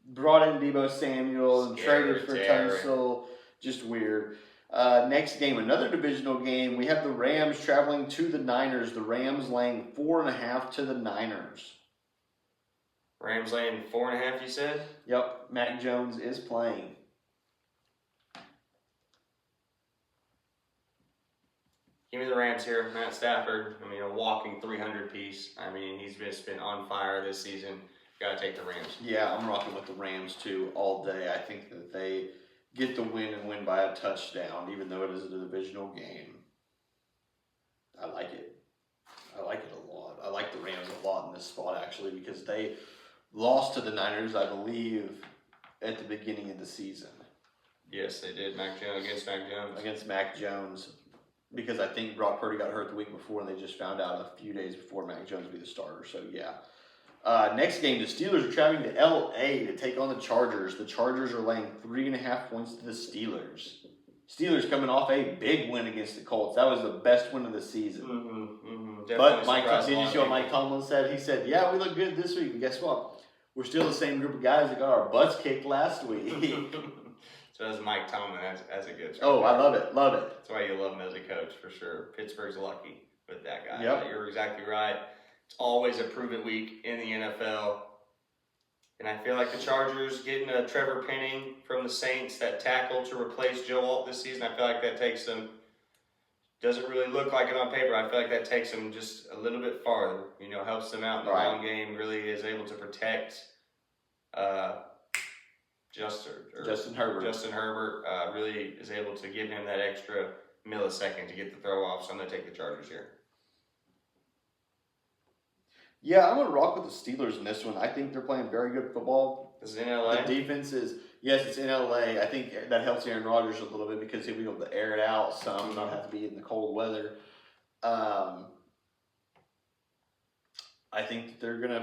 brought in Deebo Samuel and traded for Tunsil. Just weird. Next game, another divisional game. We have the Rams traveling to the Niners. The Rams laying 4.5 to the Niners. Rams laying 4.5, you said? Yep, Mac Jones is playing. Give me the Rams here. Matt Stafford, I mean, a walking 300 piece. I mean, he's just been on fire this season. Got to take the Rams. Yeah, I'm rocking with the Rams too all day. I think that they get the win and win by a touchdown, even though it is a divisional game. I like it. I like it a lot. I like the Rams a lot in this spot, actually, because they lost to the Niners, I believe, at the beginning of the season. Yes, they did. Against Mac Jones. Against Mac Jones, because I think Brock Purdy got hurt the week before, and they just found out a few days before Mac Jones would be the starter. So, yeah. Next game, the Steelers are traveling to L.A. to take on the Chargers. The Chargers are laying 3.5 points to the Steelers. Steelers coming off a big win against the Colts. That was the best win of the season. But did you see what Mike Tomlin said? He said, yeah, we look good this week. And guess what? We're still the same group of guys that got our butts kicked last week. So that's Mike Tomlin as a coach. Oh, I love it. Love it. That's why you love him as a coach, for sure. Pittsburgh's lucky with that guy. Yep. You're exactly right. It's always a prove-it week in the NFL. And I feel like the Chargers getting a Trevor Penning from the Saints, that tackle to replace Joe Alt this season, I feel like that takes them, doesn't really look like it on paper. I feel like that takes them just a little bit farther. You know, helps them out in the long game, really is able to protect Justin Herbert. Justin Herbert really is able to give him that extra millisecond to get the throw off. So I'm going to take the Chargers here. Yeah, I'm going to rock with the Steelers in this one. I think they're playing very good football. This is in LA? The defense is, yes, it's in LA. I think that helps Aaron Rodgers a little bit because he'll be able to air it out some, not have to be in the cold weather. I think they're going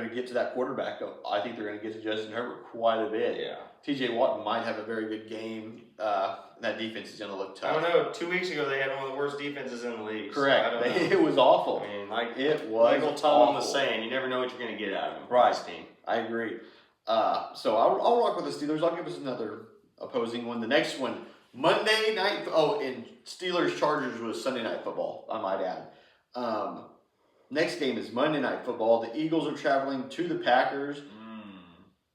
to get to that quarterback. I think they're going to get to Justin Herbert quite a bit. Yeah. TJ Watt might have a very good game. That defense is going to look tough. I don't know. 2 weeks ago, they had one of the worst defenses in the league. Correct. So it was awful. I mean, like it was Michael Tomlin was saying, you never know what you're going to get out of him. Right. This team. I agree. So I'll rock with the Steelers. I'll give us another opposing one. The next one, Monday night. Oh, and Steelers Chargers was Sunday night football, I might add. Next game is Monday night football. The Eagles are traveling to the Packers.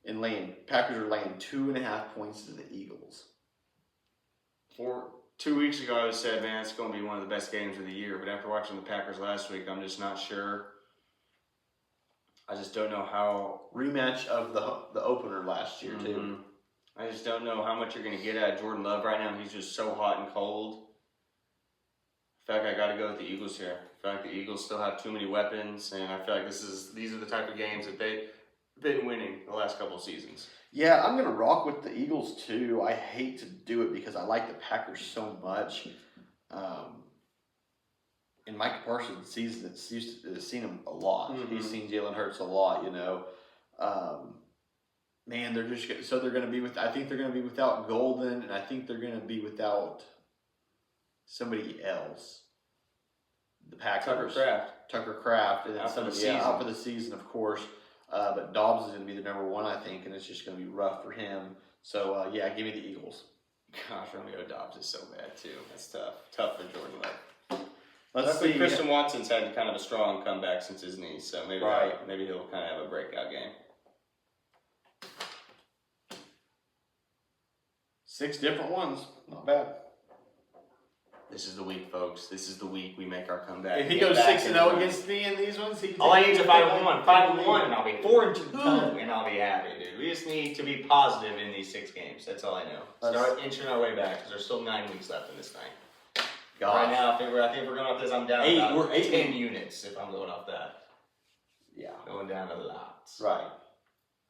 And Packers are laying 2.5 points to the Eagles. 2 weeks ago, I said, man, it's going to be one of the best games of the year. But after watching the Packers last week, I'm just not sure. I just don't know how. Rematch of the opener last year, too. I just don't know how much you're going to get out of Jordan Love right now. He's just so hot and cold. I feel like I got to go with the Eagles here. I feel like the Eagles still have too many weapons, and I feel like these are the type of games that they've been winning the last couple of seasons. Yeah, I'm going to rock with the Eagles, too. I hate to do it because I like the Packers so much. And Micah Parsons has seen him a lot. He's seen Jalen Hurts a lot, you know. Man, they're going to be I think they're going to be without Golden, and I think they're going to be without somebody else. The Packers. Tucker Kraft. And then somebody out for the season, of course. But Dobbs is going to be the number one, I think, and it's just going to be rough for him. So, yeah, give me the Eagles. Gosh, Romeo Dobbs is so bad, too. That's tough. Tough for Jordan Love. Let's see. Christian Watson's had kind of a strong comeback since his knee, so maybe he'll kind of have a breakout game. 6 different ones. Not bad. This is the week, folks. This is the week we make our comeback. If he goes 6-0 against me in these ones, all I need is a 5-1. 5-1, and I'll be 4-2, and I'll be happy, dude. We just need to be positive in these 6 games. That's all I know. Start inching our way back because there's still 9 weeks left in this thing. Gosh. Right now, I think we're going off this. I'm down about 10 units if I'm going off that. Yeah. Going down a lot. Right.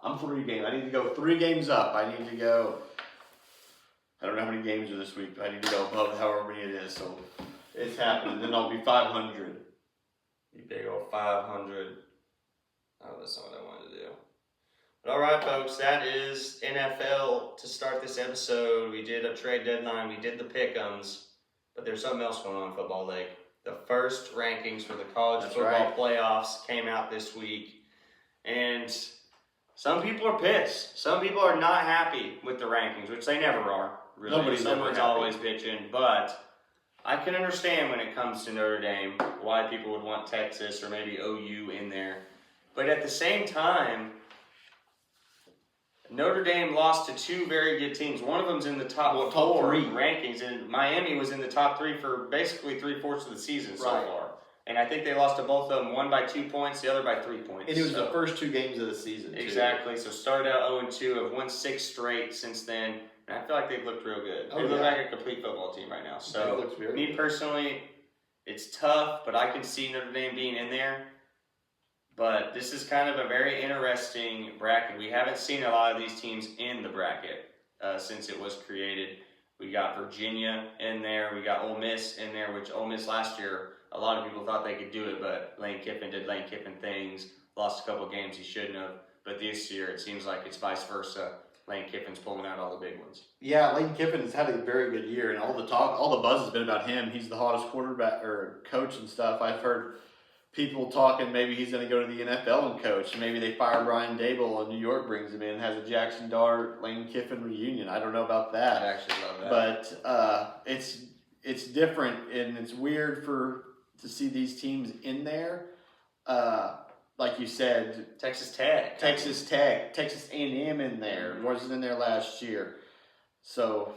I'm 3 games. I need to go 3 games up. I need to go. I don't know how many games are this week, but I need to go above however many it is. So it's happening. Then I'll be 500. You big old 500. Oh, that's not what I wanted to do. But all right, folks, that is NFL to start this episode. We did a trade deadline. We did the pick'ems, but there's something else going on in Football League. The first rankings for the college football playoffs came out this week, and some people are pissed. Some people are not happy with the rankings, which they never are. Really, someone's always bitching, but I can understand when it comes to Notre Dame why people would want Texas or maybe OU in there. But at the same time, Notre Dame lost to two very good teams. One of them's in the top four rankings, and Miami was in the top three for basically 3/4 of the season so far. And I think they lost to both of them, one by 2 points, the other by 3 points. And it was the first 2 games of the season, too. Exactly. So started out 0-2, have won 6 straight since then. And I feel like they've looked real good. They look like a complete football team right now. So, me personally, it's tough, but I can see Notre Dame being in there. But this is kind of a very interesting bracket. We haven't seen a lot of these teams in the bracket since it was created. We got Virginia in there. We got Ole Miss in there, which Ole Miss last year, a lot of people thought they could do it, but Lane Kiffin did Lane Kiffin things, lost a couple games he shouldn't have. But this year, it seems like it's vice versa. Lane Kiffin's pulling out all the big ones. Yeah, Lane Kiffin has had a very good year, and all the buzz has been about him. He's the hottest quarterback or coach and stuff. I've heard people talking maybe he's going to go to the NFL and coach. Maybe they fire Brian Dable and New York brings him in, has a Jackson Dart, Lane Kiffin reunion. I don't know about that. I actually love that. But it's different, and it's weird to see these teams in there. Like you said, Texas Tech, Texas A&M in there. Wasn't in there last year. So,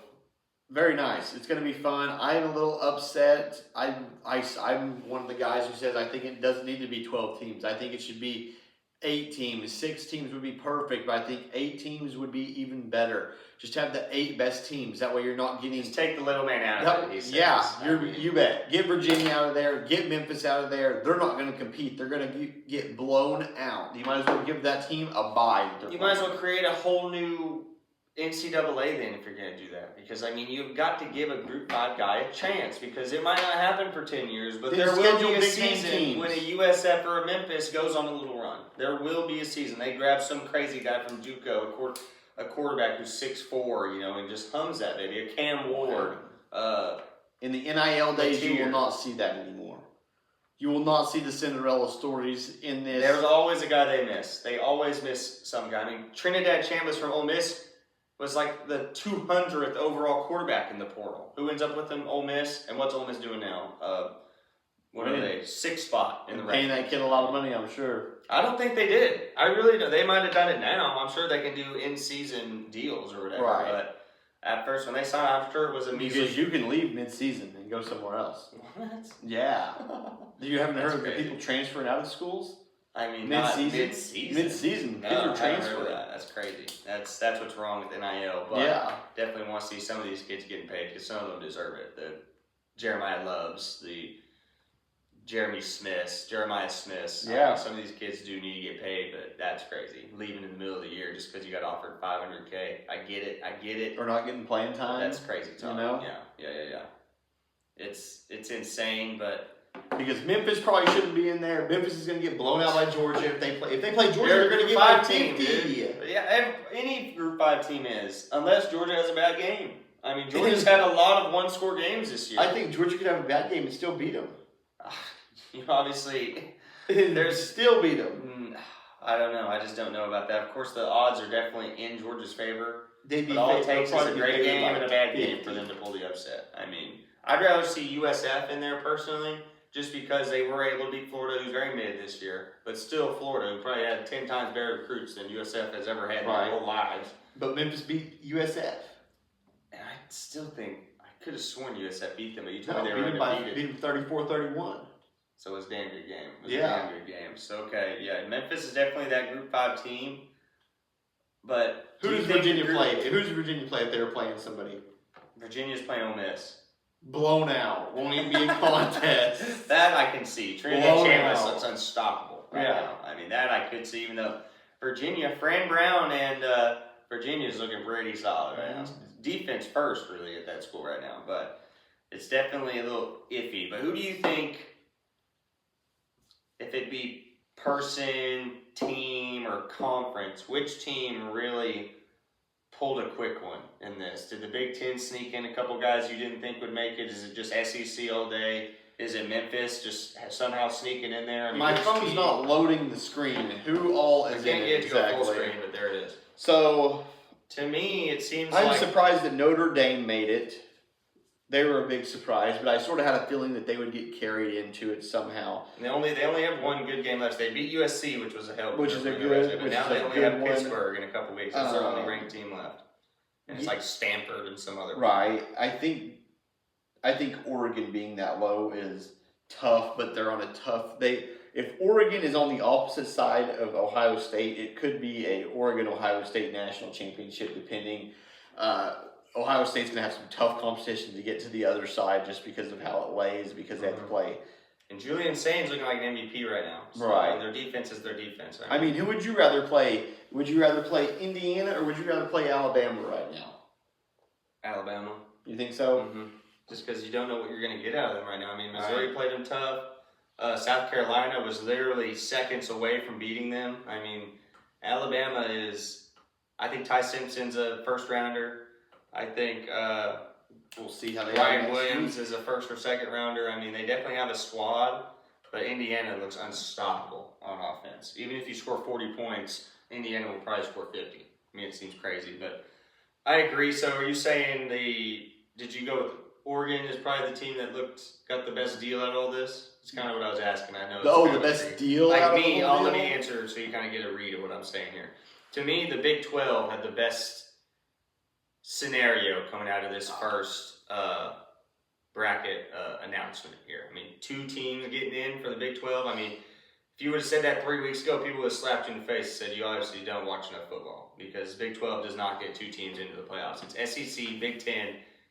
very nice. It's going to be fun. I'm a little upset. I'm one of the guys who says I think it doesn't need to be 12 teams. I think it should be 8 teams. 6 teams would be perfect, but I think 8 teams would be even better. Just have the 8 best teams. That way you're not getting... Just take the little man out of it, he says. Yeah, you bet. Get Virginia out of there. Get Memphis out of there. They're not going to compete. They're going to get blown out. You might as well give that team a bye. You might as well create a whole new NCAA then if you're going to do that. Because, I mean, you've got to give a Group 5 guy a chance because it might not happen for 10 years, but there will be a season when a USF or a Memphis goes on a little run. There will be a season. They grab some crazy guy from JUCO, a quarterback who's 6'4", and just hums that baby. A Cam Ward. In the NIL days, you will not see that anymore. You will not see the Cinderella stories in this. There's always a guy they miss. They always miss some guy. I mean, Trinidad Chambliss from Ole Miss was like the 200th overall quarterback in the portal. Who ends up with them? Ole Miss. And what's Ole Miss doing now? What are they? 6th spot in the rankings. Paying that kid a lot of money, I'm sure. I don't think they did. I really don't. They might have done it now. I'm sure they can do in-season deals or whatever. Right. But at first, when they signed, I'm sure it was a measly... Because you can leave mid-season and go somewhere else. What? Yeah. You haven't heard of the people transferring out of schools? I mean, mid-season. Mid-season. No, people transfer. That's crazy. That's what's wrong with NIL. But yeah. Definitely want to see some of these kids getting paid because some of them deserve it. The Jeremiah Loves, the Jeremiah Smiths. Yeah. Some of these kids do need to get paid, but that's crazy. Leaving in the middle of the year just because you got offered $500K. I get it. Or not getting playing time. That's crazy talk. Yeah. It's insane, but because Memphis probably shouldn't be in there. Memphis is going to get blown out by Georgia if they play. If they play Georgia, they're going to get 5 team, dude. Yeah, any Group 5 team is, unless Georgia has a bad game. I mean, Georgia's had a lot of one-score games this year. I think Georgia could have a bad game and still beat them. Obviously, there's still beat them. I don't know. I just don't know about that. Of course, the odds are definitely in Georgia's favor. But all it takes is a great game and a bad game for them to pull the upset. I mean, I'd rather see USF in there personally, just because they were able to beat Florida, who's very mid this year. But still, Florida, who probably had 10 times better recruits than USF has ever had in their whole lives. But Memphis beat USF. And I still think, I could have sworn USF beat them, but you told me they were undefeated. Beat them 34-31. So it was a damn good game. A damn good game. So, okay, yeah, Memphis is definitely that Group 5 team. But who does Virginia play? Who does Virginia play if they were playing somebody? Virginia's playing Ole Miss. Blown out. Won't even be a contest. That I can see. Trinidad Chambliss looks unstoppable right now. I mean, that I could see, even though Virginia, Fran Brown, and Virginia's looking pretty solid right now. Defense first, really, at that school right now. But it's definitely a little iffy. But who do you think maybe person, team, or conference, which team really pulled a quick one in this? Did the Big Ten sneak in a couple guys you didn't think would make it? Is it just SEC all day? Is it Memphis just somehow sneaking in there? I mean, My which phone's team- not loading the screen. Who all I is can't in get it it to go exactly? full screen, but there it is. So To me, it seems I'm like surprised that Notre Dame made it. They were a big surprise, but I sort of had a feeling that they would get carried into it somehow. they only have one good game left. They beat USC, which was a help. Which is a for good- the rest of it. which Now is they a only good have one. Pittsburgh in a couple weeks. That's their only ranked team left. And it's Ye- like Stanford and some other. Right. I think Oregon being that low is tough, but they're on a tough. If Oregon is on the opposite side of Ohio State, it could be a Oregon-Ohio State national championship, depending. Ohio State's gonna have some tough competition to get to the other side just because of how it lays, because they have to play. And Julian Sainz looking like an MVP right now. So, Right. Their defense is their defense. I mean, who would you rather play? Would you rather play Indiana or would you rather play Alabama right now? Alabama. You think so? Mm-hmm. Just because you don't know what you're going to get out of them right now. I mean, Missouri played them tough. South Carolina was literally seconds away from beating them. I mean, Alabama is. I think Ty Simpson's a first rounder. I think We'll see how they Ryan are next Williams week. is a first or second rounder. I mean, they definitely have a squad, but Indiana looks unstoppable on offense. Even if you score 40 points, Indiana will probably score 50. I mean, it seems crazy, but I agree. So are you saying did you go with Oregon is probably the team that got the best deal out of all this? It's kind of what I was asking. I know. It's Oh, kind the of best weird. deal Like out of me, the whole let me deal? answer so you kind of get a read of what I'm saying here. To me, the Big 12 had the best scenario coming out of this first bracket announcement here. I mean, 2 teams getting in for the Big 12. I mean, if you would have said that 3 weeks ago, people would have slapped you in the face and said, you obviously don't watch enough football because Big 12 does not get 2 teams into the playoffs. It's SEC, Big 10,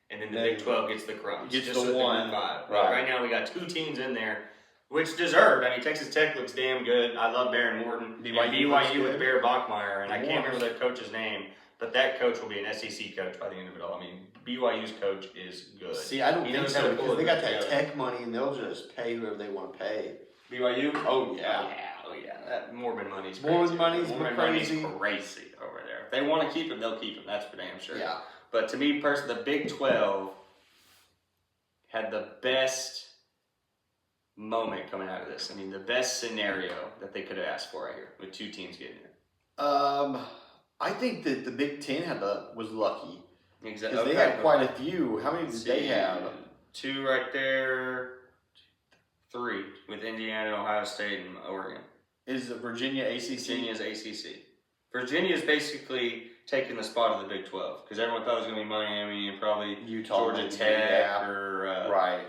and then the Big 12 gets the crumbs. Gets just the with one. Group 5. Right. Right now, we got 2 teams in there, which deserved. I mean, Texas Tech looks damn good. I love Baron Morton. BYU looks BYU with good. Bear Bachmeyer, and I can't Morris. remember that coach's name, but that coach will be an SEC coach by the end of it all. I mean, BYU's coach is good. See, I don't He think knows how so to pull because they it got that together. tech money and they'll just pay whoever they want to pay. BYU? Oh, yeah. Oh yeah. That Mormon money's crazy. Mormon money's Mormon crazy. money's crazy over there. If they want to keep him, they'll keep him. That's for damn sure. Yeah. But to me personally, the Big 12 had the best moment coming out of this. I mean, the best scenario that they could have asked for right here with 2 teams getting in. I think that the Big Ten was lucky Exactly. because they had quite a few. How many did they have? 2 right there. 3 with Indiana, Ohio State, and Oregon. Is Virginia ACC? Virginia's ACC. Virginia's basically taking the spot of the Big 12 because everyone thought it was going to be Miami and probably Utah, Georgia maybe, Tech yeah. or Right.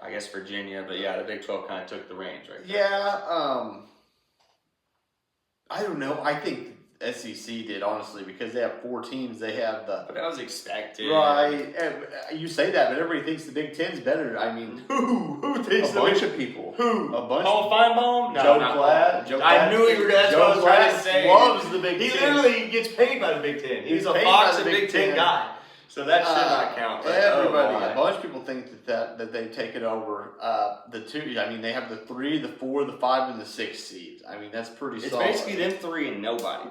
I guess Virginia. But yeah, the Big 12 kind of took the reins right there. Yeah. I don't know. I think SEC did honestly because they have 4 teams. They have the But that was expected. right. You say that, but everybody thinks the Big Ten's better. I mean, Who a thinks bunch of people. Who? A bunch. Paul Feinbaum? No, Joe not Platt. Paul. Joe I Platt. knew he was. That's Joe what I was trying to Platt say. loves the Big He Ten. literally gets paid by the Big Ten. He's He's a paid Fox by the and Big Big Ten Ten. guy. So that should not count. But, Everybody, oh, a bunch of people think that they've taken over the 2. I mean, they have the 3, the 4, the 5, and the 6 seeds. I mean, that's pretty It's solid. basically them 3 and nobody.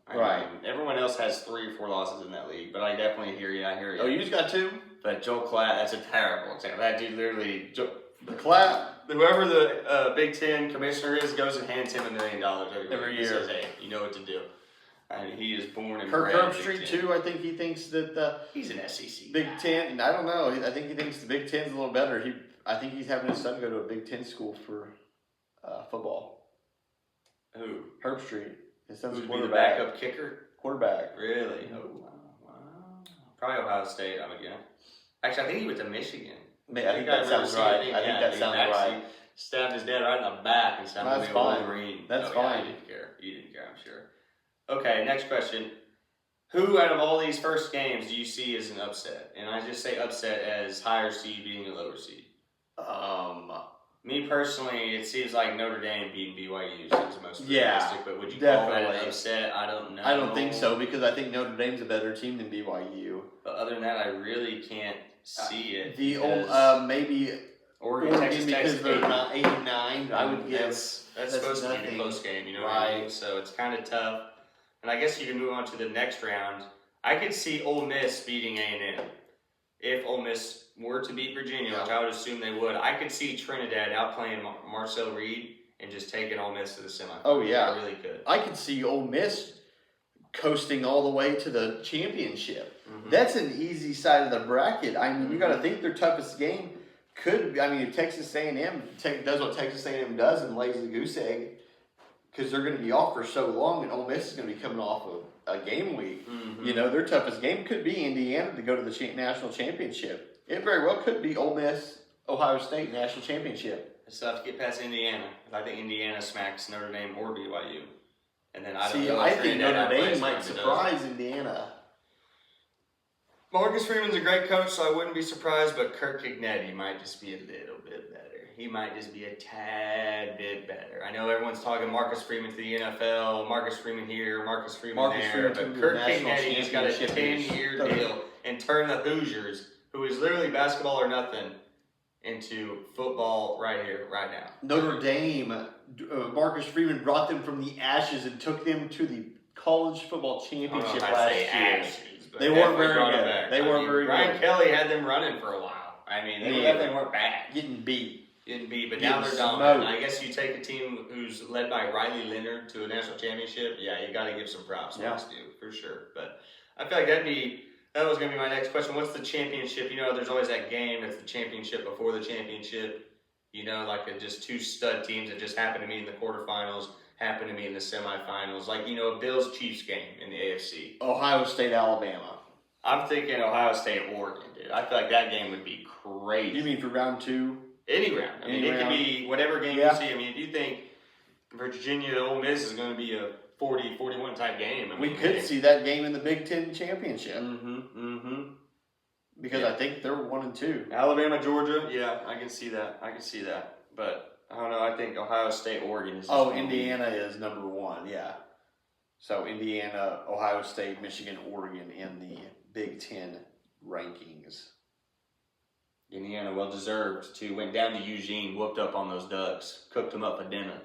I Right. mean, everyone else has 3 or 4 losses in that league, but I definitely hear you. I hear you. Oh, you just got 2? But Joel Klatt, that's a terrible example. That dude literally, The clap. whoever the Big Ten commissioner is, goes and hands him $1 million every year. Says, hey, you know what to do. I mean, he is born and Kirk bred Big Herbstreit, Ten. too. I think he thinks that the He's an SEC. Big Ten, and I don't know. I think he thinks the Big Ten's a little better. I think he's having his son go to a Big Ten school for football. Who? Herbstreit. His son's Who'd be the quarterback. backup kicker? Quarterback. Really? Oh, wow. Probably Ohio State, I would guess. Actually, I think he went to Michigan. I think that sounds right. I think that sounds right. Stabbed his dad right in the back and said, That's "I'm fine. Wolverine." That's Yeah, fine. he didn't care. He didn't care, I'm sure. Okay, next question. Who out of all these first games do you see as an upset? And I just say upset as higher seed beating a lower seed. Me personally, it seems like Notre Dame beating BYU seems the most Yeah, realistic. But would you call that an definitely. upset? I don't know. I don't think so because I think Notre Dame's a better team than BYU. But other than that, I really can't see it. The old because- maybe Oregon, Texas Tech because is they're 8. not 89. I would give. That's supposed to be nothing. the close game, you know what I mean? Right. So it's kind of tough. And I guess you can move on to the next round. I could see Ole Miss beating A&M. If Ole Miss were to beat Virginia, which I would assume they would, I could see Trinidad outplaying Marcel Reed and just taking Ole Miss to the semifinals. Oh, yeah. I really could. I could see Ole Miss coasting all the way to the championship. Mhm. That's an easy side of the bracket. I mean, you got to think their toughest game could be, I mean, if Texas A&M does what Texas A&M does and lays the goose egg, because they're going to be off for so long, and Ole Miss is going to be coming off of a game week. Mhm. You know, their toughest game could be Indiana to go to the national championship. It very well could be Ole Miss, Ohio State national championship. It's tough to get past Indiana. I think Indiana smacks Notre Dame or BYU. And then I don't See, know. I if think Trinidad Notre Dame outplays might them. It doesn't. surprise Indiana. Marcus Freeman's a great coach, so I wouldn't be surprised, but Kirk Ignetti might just be a little bit better. He might just be a tad bit better. I know everyone's talking Marcus Freeman to the NFL, Marcus Freeman here, Marcus Freeman there, but Kirk Ignetti's got a 10-year deal and turn the Hoosiers, who is literally basketball or nothing, into football right here, right now. Notre Dame, Marcus Freeman brought them from the ashes and took them to the college football championship last year. They weren't very good. They weren't very good. Brian Kelly had them running for a while. I mean, they definitely weren't bad. Getting beat. But now they're dominant. I guess you take a team who's led by Riley Leonard to a national championship, yeah, you got to give some props to this dude, for sure. But I feel like that was going to be my next question. What's the championship? You know, there's always that game that's the championship before the championship. You know, like just two stud teams that just happen to meet in the quarterfinals, happen to meet in the semifinals. Like, you know, a Bills-Chiefs game in the AFC. Ohio State, Alabama. I'm thinking Ohio State, Oregon, dude. I feel like that game would be crazy. You mean for round 2? Any round. I mean, it could be whatever game you see. I mean, if you think Virginia Ole Miss is going to be a 40-41 type game. We could see that game in the Big Ten championship. Because Yeah. I think they're 1 and 2. Alabama, Georgia, yeah, I can see that. But I don't know. I think Ohio State, Oregon is. Indiana is number 1. Yeah. So Indiana, Ohio State, Michigan, Oregon in the Big Ten rankings. Indiana, well deserved too. Went down to Eugene, whooped up on those ducks, cooked them up for dinner.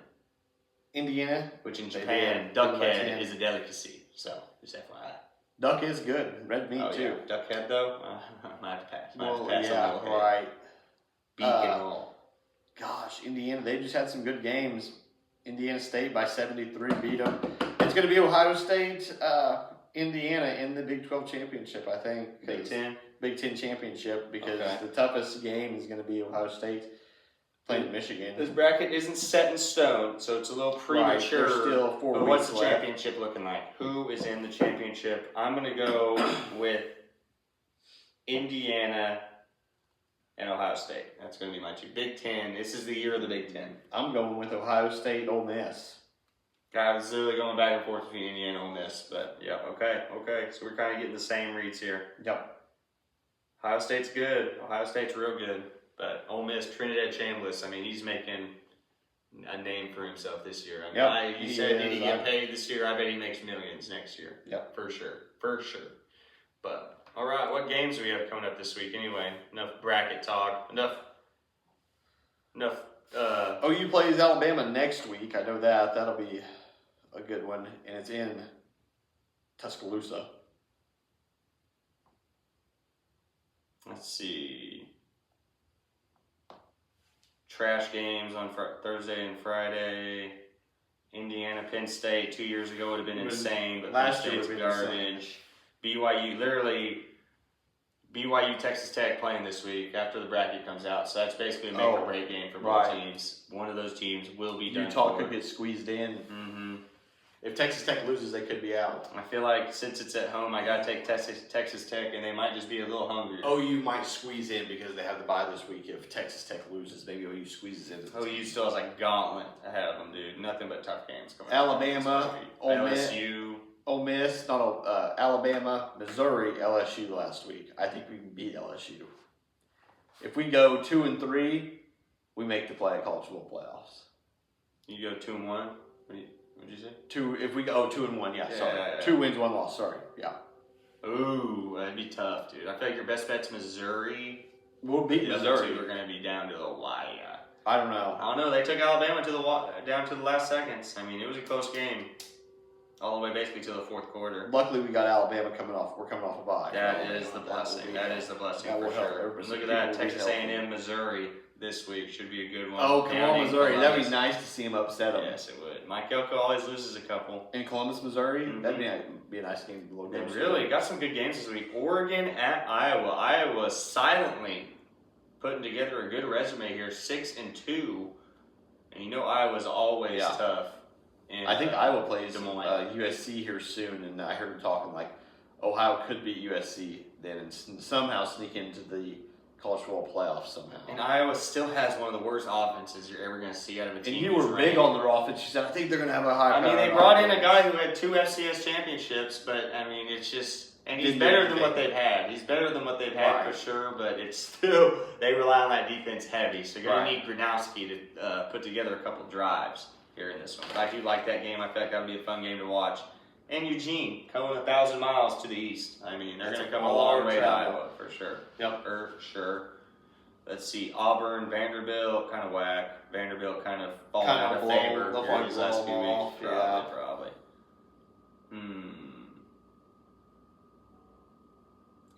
Indiana, which in Japan, duck head is a delicacy. So just FYI. Duck is good. Red meat too. Yeah. Duck head though, I might have to pass. Right. Beak and all. Gosh, Indiana, they just had some good games. Indiana State by 73 beat them. It's going to be Ohio State, Indiana in the Big 12 championship, I think. Big Ten. Big Ten championship because the toughest game is going to be Ohio State playing Michigan. This bracket isn't set in stone, so it's a little premature. Right, there's still 4 weeks what's the left. championship looking like? Who is in the championship? I'm going to go with Indiana and Ohio State. That's going to be my 2. Big Ten. This is the year of the Big Ten. I'm going with Ohio State, Ole Miss. I was literally going back and forth between Indiana and Ole Miss, but yeah, okay. So we're kind of getting the same reads here. Yep. Ohio State's good. Ohio State's real good. But Ole Miss, Trinidad Chambliss, I mean, he's making a name for himself this year. I mean, you said, did he get paid this year? I bet he makes millions next year. Yep. For sure. But, all right, what games do we have coming up this week anyway? Enough bracket talk. Enough. OU plays Alabama next week. I know that. That'll be a good one. And it's in Tuscaloosa. Let's see. Trash games on Thursday and Friday. Indiana, Penn State 2 years ago would have been insane, but last Penn year State's would have been garbage. BYU, Texas Tech playing this week after the bracket comes out, so that's basically a make or break game for both teams. One of those teams will be done. Utah could get squeezed in. Mm-hmm. If Texas Tech loses, they could be out. I feel like since it's at home, I gotta take Texas Tech, and they might just be a little hungry. OU might squeeze in because they have the bye this week. If Texas Tech loses, maybe OU squeezes in. OU still has like gauntlet ahead of them, dude. Nothing but tough games coming. Alabama, LSU. Ole Miss, Alabama, Missouri, LSU last week. I think we can beat LSU. If we go 2-3, we make the college football playoffs. You go 2-1. What'd you say? If we go 2-1, sorry. Yeah. 2 wins, 1 loss. Sorry, yeah. Ooh, that'd be tough, dude. I feel like your best bet's Missouri. We'll beat The other Missouri. two are going to be down to the wire. I don't know. I don't know. They took Alabama down to the last seconds. I mean, it was a close game, all the way basically to the fourth quarter. Luckily, we got Alabama coming off. We're coming off a bye. That is the blessing. That is the blessing That for will help. sure. Everybody- Look at people that, will be Texas healthy. A&M, Missouri this week should be a good one. Oh, come Down on, in Missouri. That'd be Columbus. nice to see him upset them. Yes, it would. Mike Elko always loses a couple. In Columbus, Missouri, Mhm. that'd be a nice game to look They at. really got some good games this week. Oregon at Iowa. Iowa silently putting together a good resume here, 6-2, and you know Iowa's always Yeah. tough. And, I think Iowa plays Des Moines. USC here soon, and I heard him talking like Ohio could beat USC then and somehow sneak into the college football playoffs somehow. And Iowa still has one of the worst offenses you're ever going to see out of a team. And you who's were big ranked. on their offense. You said, I think they're going to have a high. I mean, they powered brought in a offense." guy who had 2 FCS championships, but I mean, it's just, and he's Didn't do better than what anything. they've had. He's better than what they've had Right. for sure, but it's still, they rely on that defense heavy. So you're going Right. to need Gronowski to put together a couple drives here in this one. But I do like that game. I feel like that would be a fun game to watch. And Eugene, coming 1,000 miles to the east. I mean, they're That's going a to come a long long way to travel. Iowa, for sure. Yep. For sure. Let's see, Auburn, Vanderbilt, kind of whack. Vanderbilt kind of falling Kinda out of blow- favor they'll here probably these last blow few them weeks. off, yeah. Probably.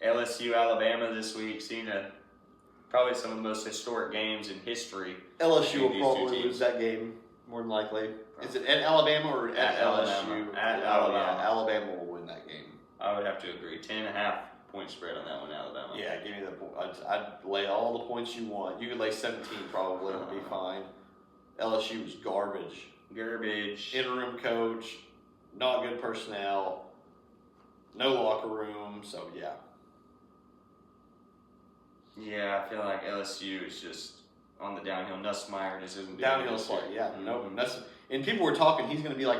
LSU, Alabama this week, seen probably some of the most historic games in history. LSU will These two probably teams. lose that game more than likely. Is it at Alabama or at, At LSU? Alabama. At Oh, Alabama. Yeah, Alabama will win that game. I would have to agree. 10.5 point spread on that one, Alabama. Yeah, give me the. I'd lay all the points you want. You could lay 17 probably and be fine. LSU was garbage. Garbage. Interim coach, not good personnel, no locker room. So yeah. Yeah, I feel like LSU is just on the downhill. Nussmeier just isn't doing Downhill it this slide, year. yeah. No, Mhm. that's and people were talking. He's going to be like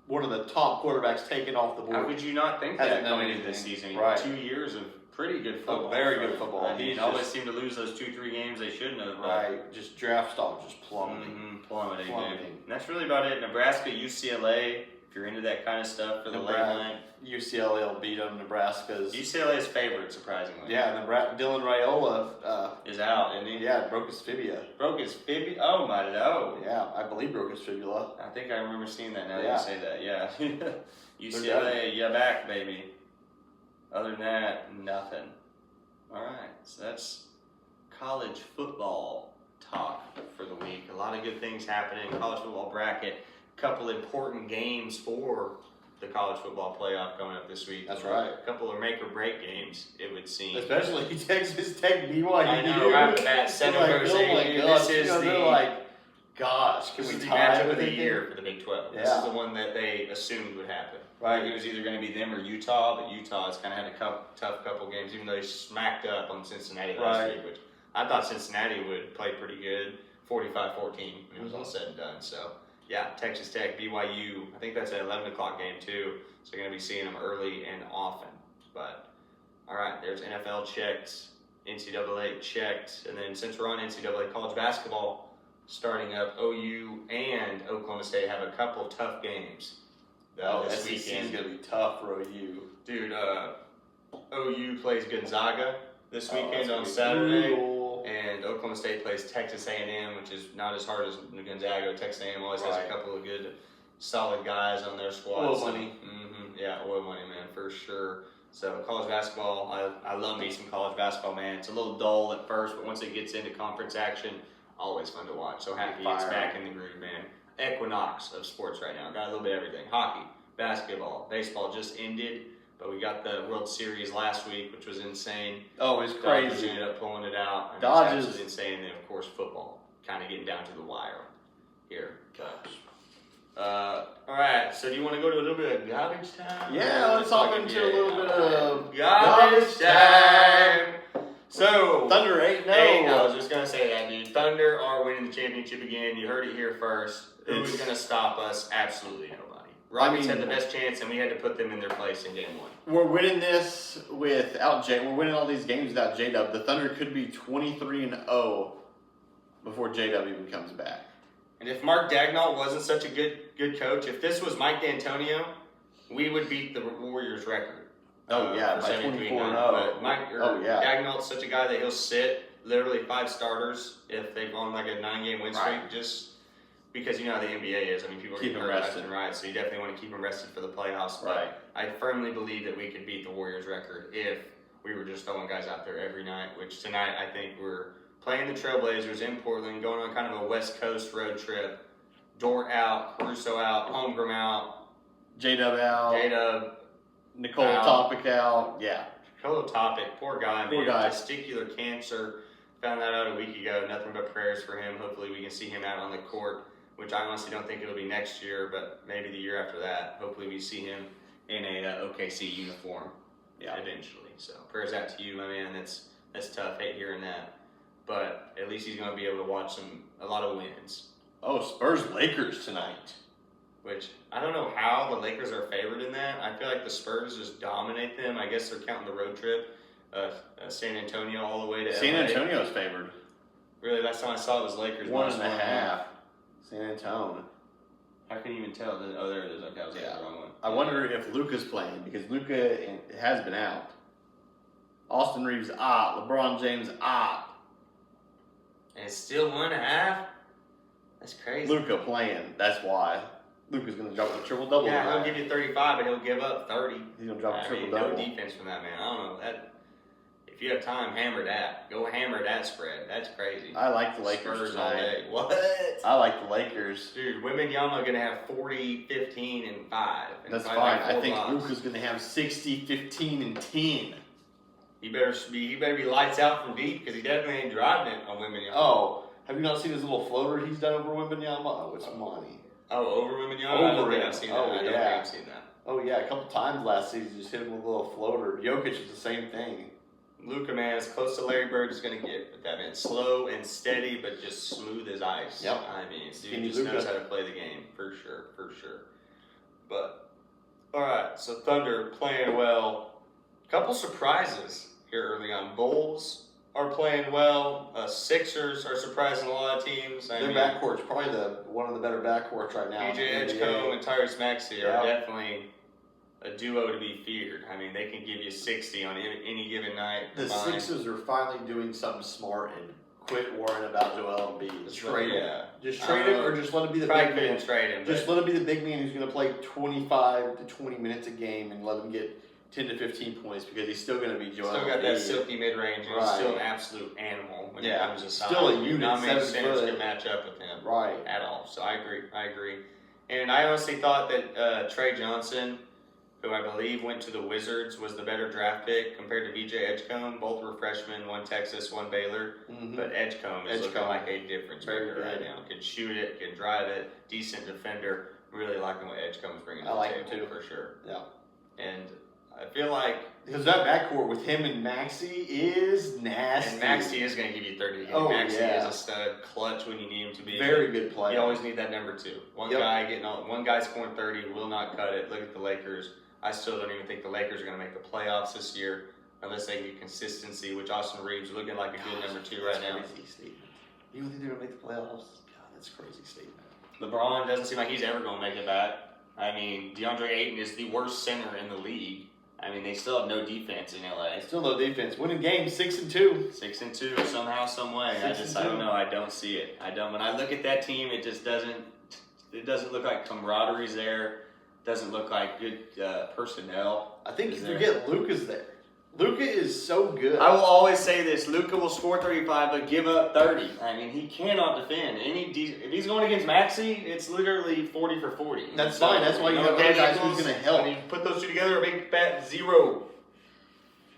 one of the top quarterbacks taken off the How board. could you not think Hasn't that done going into this anything. season? Right. 2 years of pretty good football. very from good him. football. I mean, He's always just- seem to lose those 2-3 games they shouldn't have. Right, just draft stock just plummeting. Plummeting, dude. Plummeting. And that's really about it. Nebraska, UCLA, if you're into that kind of stuff for the late Nebraska. night. UCLA will beat them. Nebraska's UCLA's favorite, surprisingly. yeah. Dylan Raiola, Is out, isn't he? yeah, broke his fibia. Broke his fibula. Oh, my no. Yeah, I believe broke his fibula. I think I remember seeing that now that Yeah. you say that. Yeah. UCLA, yeah, back, baby. Other than that, nothing. All right, so that's college football talk for the week. A lot of good things happening. College football bracket. Couple important games for the college football playoff coming up this week. That's right. A couple of make or break games, it would seem. Especially Texas Tech BYU. I know, right? That 7 Like, versus oh my 8. gosh, This is they're the like, gosh, can This we is the tie matchup with of the it? year for the Big 12. This Yeah. is the one that they assumed would happen. Right. It was either going to be them or Utah, but Utah has kind of had a tough couple games, even though they smacked up on Cincinnati last Right. week, which I thought Cincinnati would play pretty good, 45-14 when it was all said and done. So, yeah, Texas Tech, BYU, I think that's an 11 o'clock game too, so you're going to be seeing them early and often. But, all right, there's NFL checked, NCAA checked, and then since we're on NCAA college basketball, starting up, OU and Oklahoma State have a couple tough games this SEC is weekend. going to be tough for OU. Dude, OU plays Gonzaga this Oh, weekend that's on gonna be Saturday, brutal. and Oklahoma State plays Texas A&M, which is not as hard as Gonzaga. Texas A&M always has Right. a couple of good, solid guys on their squad. Oil money. Yeah, oil money, man, for sure. So college basketball, I love me some college basketball, man. It's a little dull at first, but once it gets into conference action, always fun to watch. So happy it's Fire. back in the groove, man. Equinox of sports right now. Got a little bit of everything. Hockey, basketball, baseball just ended, but we got the World Series last week, which was insane. Oh, it's Dodgers crazy. ended up pulling it out. I mean, Dodgers- it's absolutely insane. And then, of course, football kind of getting down to the wire here. Gosh. All right, so do you want to go to a little bit of garbage time? Yeah, let's hop into a little bit of garbage time. So, Thunder 8-0. Hey, I was just going to say that, dude. Thunder are winning the championship again. You heard it here first. Who's It's- going to stop us? Absolutely nobody. Rockets mean- had the best chance, and we had to put them in their place in game one. We're winning this without J. We're winning all these games without J-Dub. The Thunder could be 23-0 before J-Dub even comes back. And if Mark Dagnall wasn't such a good coach, if this was Mike D'Antonio, we would beat the Warriors' record. Oh, yeah, for by 73-9. 24-0. But Mike Oh, yeah. Dagnall's such a guy that he'll sit literally 5 starters if they've on like a 9-game win streak, Right. just because you know how the NBA is. I mean, people are Keep getting them hurt left rested. and right, so you definitely want to keep them rested for the playoffs. But Right. I firmly believe that we could beat the Warriors' record if we were just throwing guys out there every night, which tonight I think we're playing the Trailblazers in Portland, going on kind of a West Coast road trip. Dort out, Caruso out, Holmgren out, J-Dub out. J-Dub, Nicole out. Topic out. Yeah. Kolo Topic, poor guy, Poor man. guy. Testicular cancer. Found that out a week ago. Nothing but prayers for him. Hopefully we can see him out on the court, which I honestly don't think it'll be next year, but maybe the year after that. Hopefully we see him in a OKC uniform eventually. So prayers out to you, my man. That's tough. Hate hearing that. But at least he's going to be able to watch a lot of wins. Oh, Spurs Lakers tonight. Which I don't know how the Lakers are favored in that. I feel like the Spurs just dominate them. I guess they're counting the road trip, San Antonio all the way to San LA. Antonio's favored. Really, last time I saw it was Lakers. 1.5. San Antonio. How can you even tell? Oh, there it is. Okay, I was looking at the wrong one. I wonder if Luka's playing because Luka has been out. Austin Reeves out. LeBron James out. And it's still 1.5. That's crazy. Luka playing. That's why. Luka's gonna drop a triple double. Yeah, he'll give you 35, but he'll give up 30. He's gonna drop a I triple mean, double. no defense from that man. I don't know that. If you have time, hammer that. Go hammer that spread. That's crazy. I like the Lakers Spurs all tonight. day. What? I like the Lakers. Dude, Wembanyama gonna have 40, 15, and 5. And That's probably fine. like I 4 think blocks. Luka's gonna have 60, 15, and 10. He better be lights out from deep because he definitely ain't driving it on Wembanyama. Oh, have you not seen his little floater he's done over Wembanyama? Oh, it's money. Oh, over Wembanyama? I don't Over think him. I've seen Oh, that. I don't think yeah. I've seen that. Oh yeah, a couple times last season, just hit him with a little floater. Jokic is the same thing. Luka, man, as close to Larry Bird is going to get. But that man, slow and steady, but just smooth as ice. Yep. I mean, dude Skinny just Luka. knows how to play the game, for sure. But, all right, so Thunder playing well. Couple surprises here early on. Bulls are playing well. Sixers are surprising a lot of teams. Their backcourt's probably one of the better backcourts right now. PJ in the Edgecombe NBA. and Tyrese Maxey Yeah. are definitely a duo to be feared. I mean, they can give you 60 on any given night. The combined. Sixers are finally doing something smart and quit worrying about Joel Embiid. Just Trade him. yeah. Just trade him, or just let him be the Probably big man. couldn't trade him. Just but let him be the big man who's going to play 25 to 20 minutes a game and let him get 10 to 15 points because he's still going to be Joel still got that Embiid. silky mid range, and he's Right. still an absolute animal when Yeah. it comes to size. Still a unit, Not many 7 centers foot. can match up with him Right. at all. So I agree. And I honestly thought that Trey Johnson, who I believe went to the Wizards, was the better draft pick compared to VJ Edgecombe. Both were freshmen, one Texas, one Baylor. Mhm. But Edgecombe is looking Edgecombe. like a difference Very maker right good. now. Can shoot it, can drive it, decent defender. Really liking what Edgecombe's bringing to I the like him table too. for sure. Yeah. And I feel like Because that backcourt with him and Maxey is nasty. and Maxey is going to give you 30 a game. Oh, Maxey yeah. is a stud, clutch when you need him to be. Very good player. You always need that number 2. One Yep. guy scoring 30 will not cut it. Look at the Lakers. I still don't even think the Lakers are going to make the playoffs this year unless they get consistency, which Austin Reeves is looking like a good number 2 right now. Crazy statement. You don't think they're going to make the playoffs? God, that's a crazy statement. LeBron doesn't seem like he's ever going to make it back. I mean, DeAndre Ayton is the worst center in the league. I mean, they still have no defense in LA. Still no defense. Winning games 6-2. 6-2 somehow, some way. 6-2. I don't know. I don't see it. I don't. When I look at that team, it just doesn't. It doesn't look like camaraderie's there. Doesn't look like good personnel. I think is you there. forget Luka's there. Luka is so good. I will always say this: Luka will score 35, but give up 30. I mean, he cannot defend. If he's going against Maxey, it's literally 40 for 40. That's fine. That's why you have other guys who's gonna help. I mean, put those two together, a big fat 0.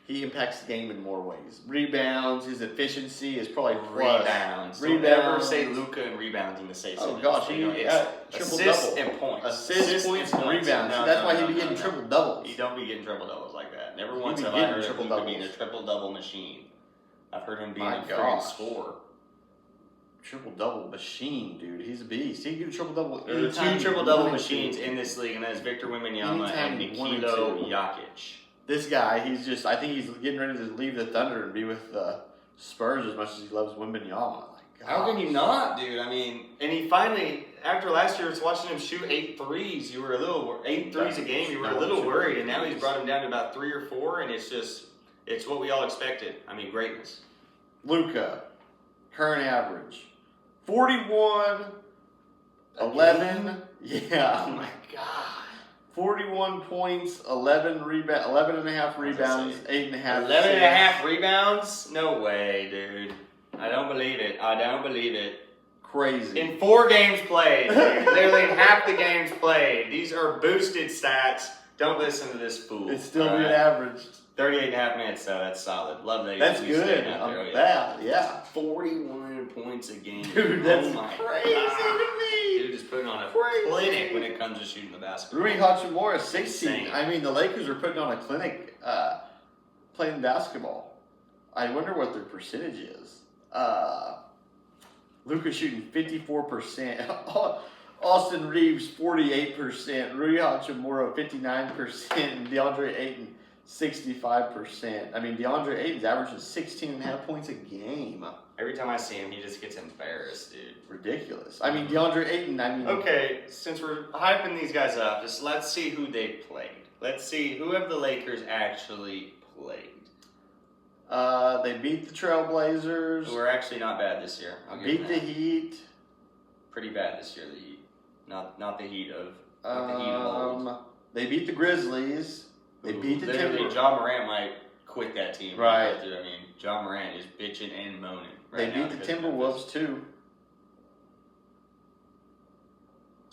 He impacts the game in more ways. Rebounds, his efficiency is probably plus. Rebounds. Don't Rebounds. ever say Luka and rebounding the same Oh, sentence. gosh, You know, he it's got triple assists double. and points. Assists, points, and rebounds. No, See, that's no, why no, he'd be no, getting no. triple doubles. You don't be getting triple doubles like that. Never He once be have I getting heard of triple Luka being a doubles. triple double machine. I've heard him being My a freaking gosh. scorer. Triple double machine, dude. He's a beast. He can get a triple double. There are two triple double machines in this league, and that is Victor Wembanyama Anytime and he wanted Nikola to. Jokic. This guy, I think he's getting ready to leave the Thunder and be with the Spurs as much as he loves Wembanyama. Like, How can you gosh. not, dude? I mean, and he finally, after last year, was watching him shoot 8 threes. You were a little 8 threes a game. You were a little worried, and now he's brought him down to about 3 or 4, and it's what we all expected. I mean, greatness. Luka, current average, 41, 11. Yeah. Oh my god. 41 points, 11 and a half rebounds, 8.5. 11 and a half rebounds? No way, dude. I don't believe it. Crazy. In 4 games played, dude. Literally in half the games played. These are boosted stats. Don't listen to this fool. It's still all good right? average. 38 and a half minutes, though. That's solid. Love that. That's he's good. staying out there. That, yeah. 41 points a game. Dude, that's oh my crazy God. to me. Dude is putting on a Crazy. clinic when it comes to shooting the basketball. Rui Hachimura, 16. Insane. I mean, the Lakers are putting on a clinic playing basketball. I wonder what their percentage is. Luka shooting 54%. Austin Reeves, 48%. Rui Hachimura, 59%. And DeAndre Ayton, 65%. I mean, DeAndre Ayton's averaging 16.5 points a game. Every time I see him, he just gets embarrassed, dude. Ridiculous. I mean, DeAndre Ayton, Okay, since we're hyping these guys up, just let's see who they played. Let's see who have the Lakers actually played. They beat the Trailblazers. Who are actually not bad this year. I'll give Beat them the that. Heat. Pretty bad this year, the Heat. Not the Heat of not the Heat of old. They beat the Grizzlies. They beat the Literally, Timberwolves. John Morant might quit that team. Right. I mean, John Morant is bitching and moaning. They Right now beat the because of Timberwolves too. Memphis.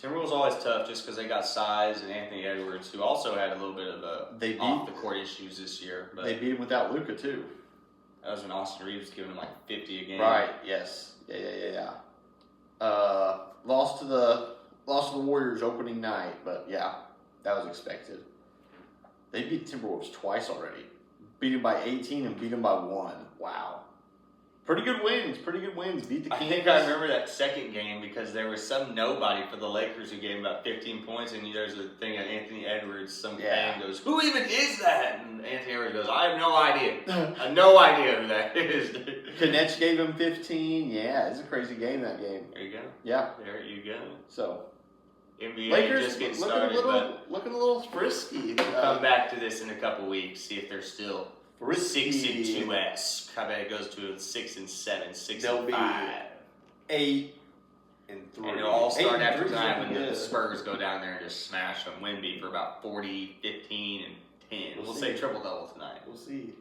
Timberwolves always tough just because they got size and Anthony Edwards, who also had a little bit of They beat- off the court issues this year. But They beat him without Luka too. that was when Austin Reeves was giving him like 50 a game. Right. Yes. Yeah. Lost to the Warriors opening night, but yeah, that was expected. They beat Timberwolves twice already. Beat them by 18 and beat them by 1. Wow. Pretty good wins. Beat the I Kings. think I remember that second game because there was some nobody for the Lakers who gave him about 15 points, and there's a thing of Anthony Edwards. Some Yeah. fan goes, "Who even is that?" And Anthony Edwards goes, "I have no idea. I have no idea who that is." Konech gave him 15. Yeah, it's a crazy game, that game. There you go. Yeah. There you go. So, NBA Lakers just getting looking started, but looking a little frisky. we'll come back to this in a couple weeks. See if they're still Frisky. 6-2-esque. I bet it goes to a 6-7, 6-5. They'll be 8 and 3. And it'll all start 8 and after 3 tonight when yeah. the Spurs go down there and just smash them. Wemby for about 40, 15, and 10. We'll say triple-double tonight. We'll see.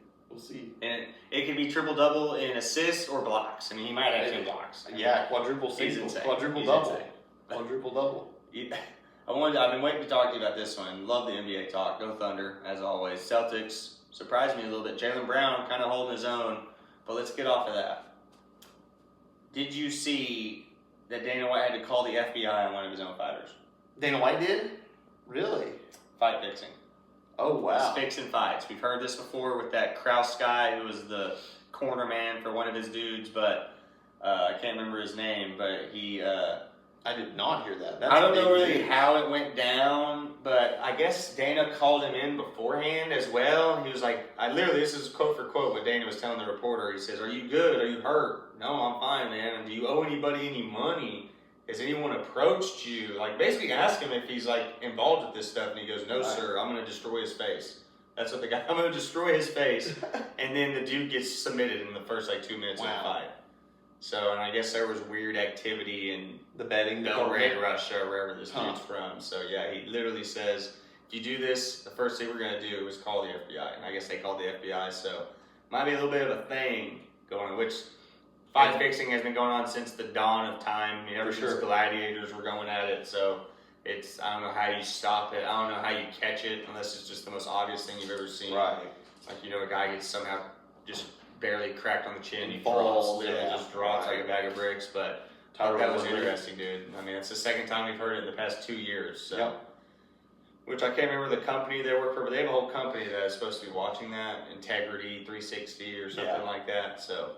And it can be triple-double in assists or blocks. I mean, he might have 2 blocks. Yeah, quadruple He's single, insane. quadruple He's double, insane. quadruple double. I've been waiting to talk to you about this one. Love the NBA talk. Go Thunder, as always. Celtics surprised me a little bit. Jaylen Brown kind of holding his own. But let's get off of that. Did you see that Dana White had to call the FBI on one of his own fighters? Dana White did? Really? Fight fixing. Oh wow. He's fixing fights. We've heard this before with that Kraus guy who was the corner man for one of his dudes, but I can't remember his name, but he... I did not hear that. I don't know big really news. how it went down, but I guess Dana called him in beforehand as well. He was like, this is quote for quote what Dana was telling the reporter. He says, "Are you good? Are you hurt?" "No, I'm fine, man." "Do you owe anybody any money? Has anyone approached you?" Like basically ask him if he's like involved with this stuff, and he goes, "No, Right. sir. I'm gonna destroy his face." That's what the guy. I'm gonna destroy his face, and then the dude gets submitted in the first like 2 minutes of the Wow. fight. So, and I guess there was weird activity and The betting Belgrade, department. Russia, wherever this dude's from. So yeah, he literally says, if you do this, the first thing we're gonna do is call the FBI. And I guess they called the FBI, so might be a little bit of a thing going on, which fight fixing has been going on since the dawn of time. I mean, ever For since sure. gladiators were going at it. So it's, I don't know how you stop it. I don't know how you catch it unless it's just the most obvious thing you've ever seen. Right. Like, a guy gets somehow just barely cracked on the chin, he Falls, drops, literally yeah, just drops right. like a bag of bricks, but that was interesting, dude. I mean, it's the second time we've heard it in the past 2 years. So. Yep. Which I can't remember the company they work for, but they have a whole company that is supposed to be watching that, Integrity 360 or something Yeah. like that. So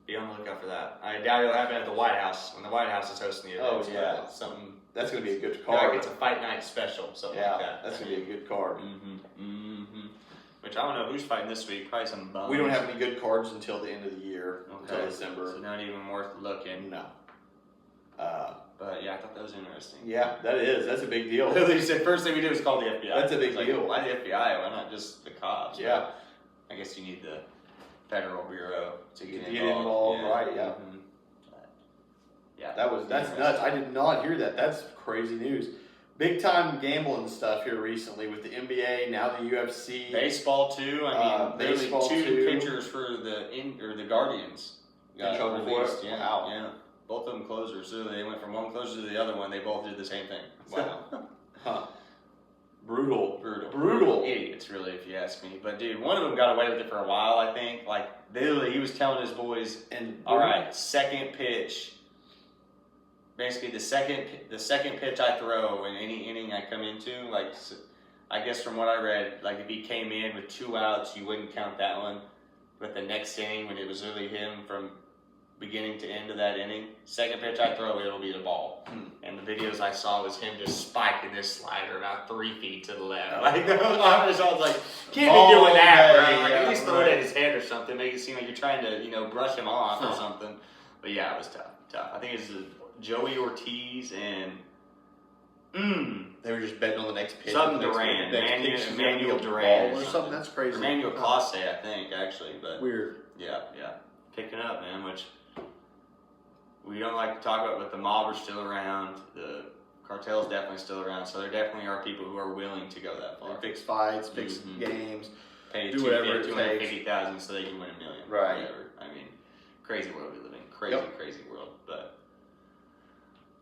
be on the lookout for that. I doubt it'll happen at the White House when the White House is hosting the event. Oh, yeah. Something. That's gonna be a good Like card. it's a fight night special, something Yeah, like that. that's gonna be a good card. Which I don't know who's fighting this week. Probably some bums. We don't have any good cards until the end of the year, until Okay. December. So not even worth looking. No. But yeah, I thought that was interesting. Yeah, that is. That's a big deal. They said first thing we do is call the FBI. That's a big It's like, deal. why the FBI? Why not just the cops? Yeah. But I guess you need the Federal Bureau to get To get involved, right, yeah. Mhm. Yeah, That's nuts. I did not hear that. That's crazy news. Big time gambling stuff here recently with the NBA, now the UFC. Baseball too. I mean, literally baseball two too. pitchers for the Guardians In trouble for released. it? Yeah, Wow. yeah. Both of them closers. So they went from one closer to the other one. They both did the same thing. Wow. Huh. Brutal. Brutal. Idiots, really, if you ask me. But dude, one of them got away with it for a while. I think. Like literally, he was telling his boys, And "All right, second pitch." Basically, the second pitch I throw in any inning I come into, like, I guess from what I read, like if he came in with 2 outs, you wouldn't count that one. But the next inning, when it was really him from beginning to end of that inning, second pitch I throw, it'll be the ball. And the videos I saw was him just spiking this slider about 3 feet to the left. Like, I was like, can't be doing that, bro. Like, at least throw it at his head or something, make it seem like you're trying to, brush him off or something. But yeah, it was tough. I think it's Joey Ortiz and they were just betting on the next pitch. Something the next Duran, pitch. Next pitch is gonna be a Emmanuel ball Duran or something. That's crazy. Emmanuel Clase, I think, actually. But Weird. yeah, picking up, man. Which we don't like to talk about, but the mob are still around. The cartel's definitely still around. So there definitely are people who are willing to go that far. Fix fights, fix Mhm. games. Pay Do whatever it takes. 250,000 so they can win $1 million. Right. Whatever. I mean, crazy world we live in. Crazy world. But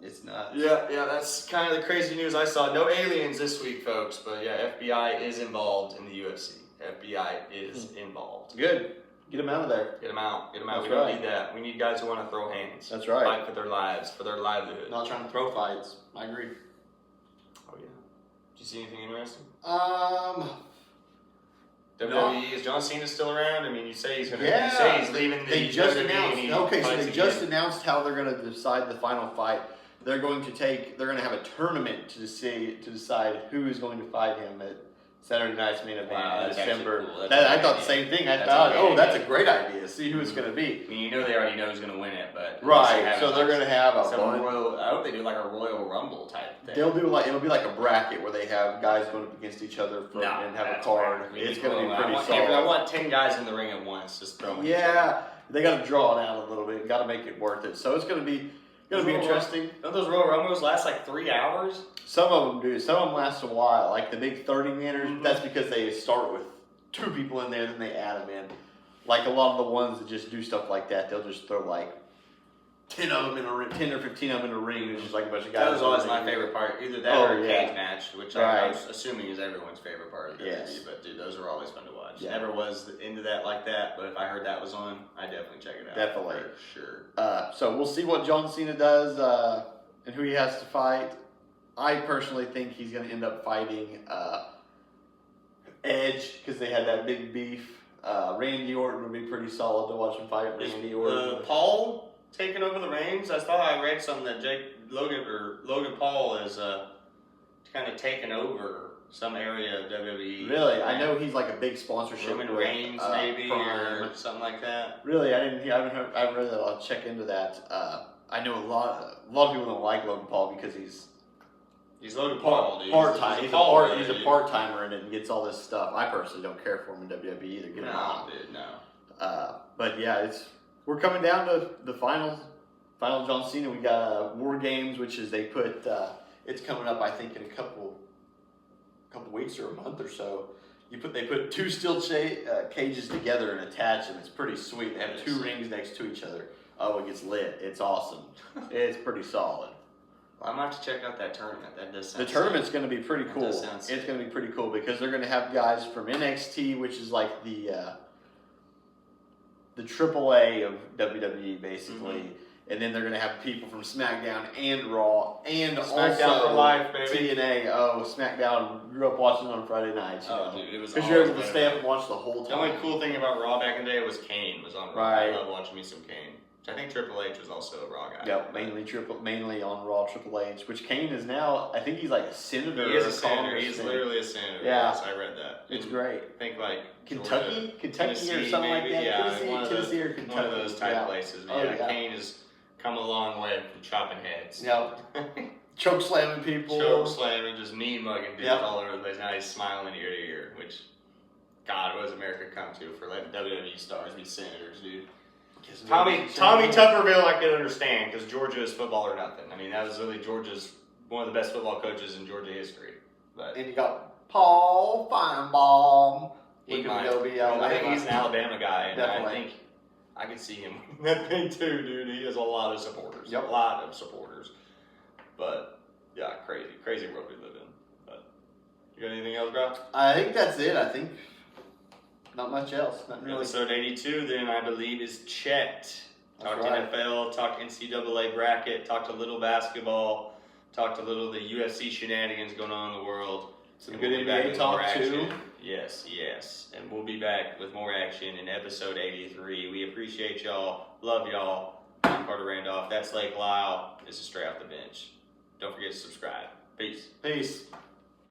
It's nuts. yeah, that's kind of the crazy news I saw. No aliens this week, folks, but yeah, FBI is involved in the UFC. FBI is involved. Good. Get them out of there. Get them out. That's We don't right. need that. We need guys who want to throw hands. That's right. Fight for their lives, for their livelihood. Not trying to throw fights. I agree. Oh yeah. Did you see anything interesting? No. WWE, is John Cena still around? I mean, you say he's Yeah. You say he's leaving the They just WWE announced. and he Okay, so fights they just again. announced how they're going to decide the final fight. They're going to have a tournament to decide who is going to fight him at Saturday Night's Main Event Wow, in that's actually December. cool. That's That, a I great thought the idea. same thing. I That's a thought, great that's a idea. great idea. See who it's going to be. I mean, they already know who's going to win it, but Right. So they're going to have a some bunch. royal. I hope they do like a Royal Rumble type thing. They'll do it'll be like a bracket where they have guys going up against each other and have a card. It's going to be pretty solid. I want 10 guys in the ring at once, just throwing. Yeah, they got to draw it out a little bit. Got to make it worth it. So it's going to be interesting. Don't those Royal Rumbles last like 3 hours? Some of them do. Some of them last a while. Like the big 30-miners, Mhm. that's because they start with 2 people in there, then they add them in. Like a lot of the ones that just do stuff like that, they'll just throw like 10 of them in a ring, 10 or 15 of them in a ring. It's just like a bunch of guys. That was always in my the ring. favorite part. Either that Oh, or a yeah. cage match, which Right. I was assuming is everyone's favorite part of WWE. Yes. But dude, those are always fun to watch. Yeah. Never was into that like that, but if I heard that was on, I'd definitely check it out. Definitely. For sure. So we'll see what John Cena does and who he has to fight. I personally think he's going to end up fighting Edge because they had that big beef. Randy Orton would be pretty solid to watch him fight Randy Orton. Paul taking over the reins? I thought I read something that Logan Paul is kind of taken over some area of WWE. Really, I know he's like a big sponsorship. Roman with, Reigns maybe Prime. or something like that. Really, I haven't read that. I'll check into that. I know a lot of people don't like Logan Paul because he's Logan Paul, dude. part-time. He's a dude. part-timer in it and gets all this stuff. I personally don't care for him in WWE either. Get him out. No, dude, no. But yeah, we're coming down to the final John Cena. We got War Games, which is they put it's coming up I think in a couple weeks or a month or so. They put 2 steel cages together and attach them. It's pretty sweet. They have 2 rings next to each other. Oh, it gets lit. It's awesome. It's pretty solid. Well, I might have to check out that tournament. That does sound The tournament's going to be pretty That cool. does sound sick. It's going to be pretty cool because they're going to have guys from NXT, which is like the AAA of WWE, basically. Mhm. And then they're going to have people from SmackDown and Raw and SmackDown also for life, baby. TNA. Oh, SmackDown. Grew up watching on Friday nights. Oh, dude, it was Because you're able always to better. stay up and watch the whole The time. only cool thing about Raw back in the day was Kane was on Raw. Right. I love watching me some Kane. I think Triple H was also a Raw guy. Yep, mainly on Raw Triple H, which Kane is now. I think he's like a senator. He is or a senator. He's congressman. literally a senator. Yeah. Yes, I read that. It's In, great. I think like Kentucky or Tennessee, something like maybe? that. Yeah, Tennessee, one of Tennessee those, or Kentucky. one of those type yeah. places. Oh, Yeah, yeah. Kane has come a long way from chopping heads. Yep. Choke slamming people. Choke slamming, just mean mugging dudes Yep. all over the place. Now he's smiling ear to ear, which God, what does America come to for letting WWE stars be senators, dude? Because Tommy Tuberville, I could understand because Georgia is football or nothing. I mean, that was really Georgia's one of the best football coaches in Georgia history. But And you got Paul Feinbaum. he Looking might. to go be I Alabama. think he's an Alabama guy, and Definitely. I think I could see him winning that thing too, dude. He has a lot of supporters. Yep. A lot of supporters. But yeah, crazy world we live in. But you got anything else, bro? I think that's it. I think not much else. Nothing really. Episode 82, then I believe is checked. That's Talked right. NFL, talked NCAA bracket, talked a little basketball, talked a little the UFC shenanigans going on in the world. Some And good we'll be back NBA with more talk action. too. Yes. And we'll be back with more action in episode 83. We appreciate y'all. Love y'all. I'm Carter Randolph. That's Lake Lyle. This is Straight Off the Bench. Don't forget to subscribe. Peace. Peace.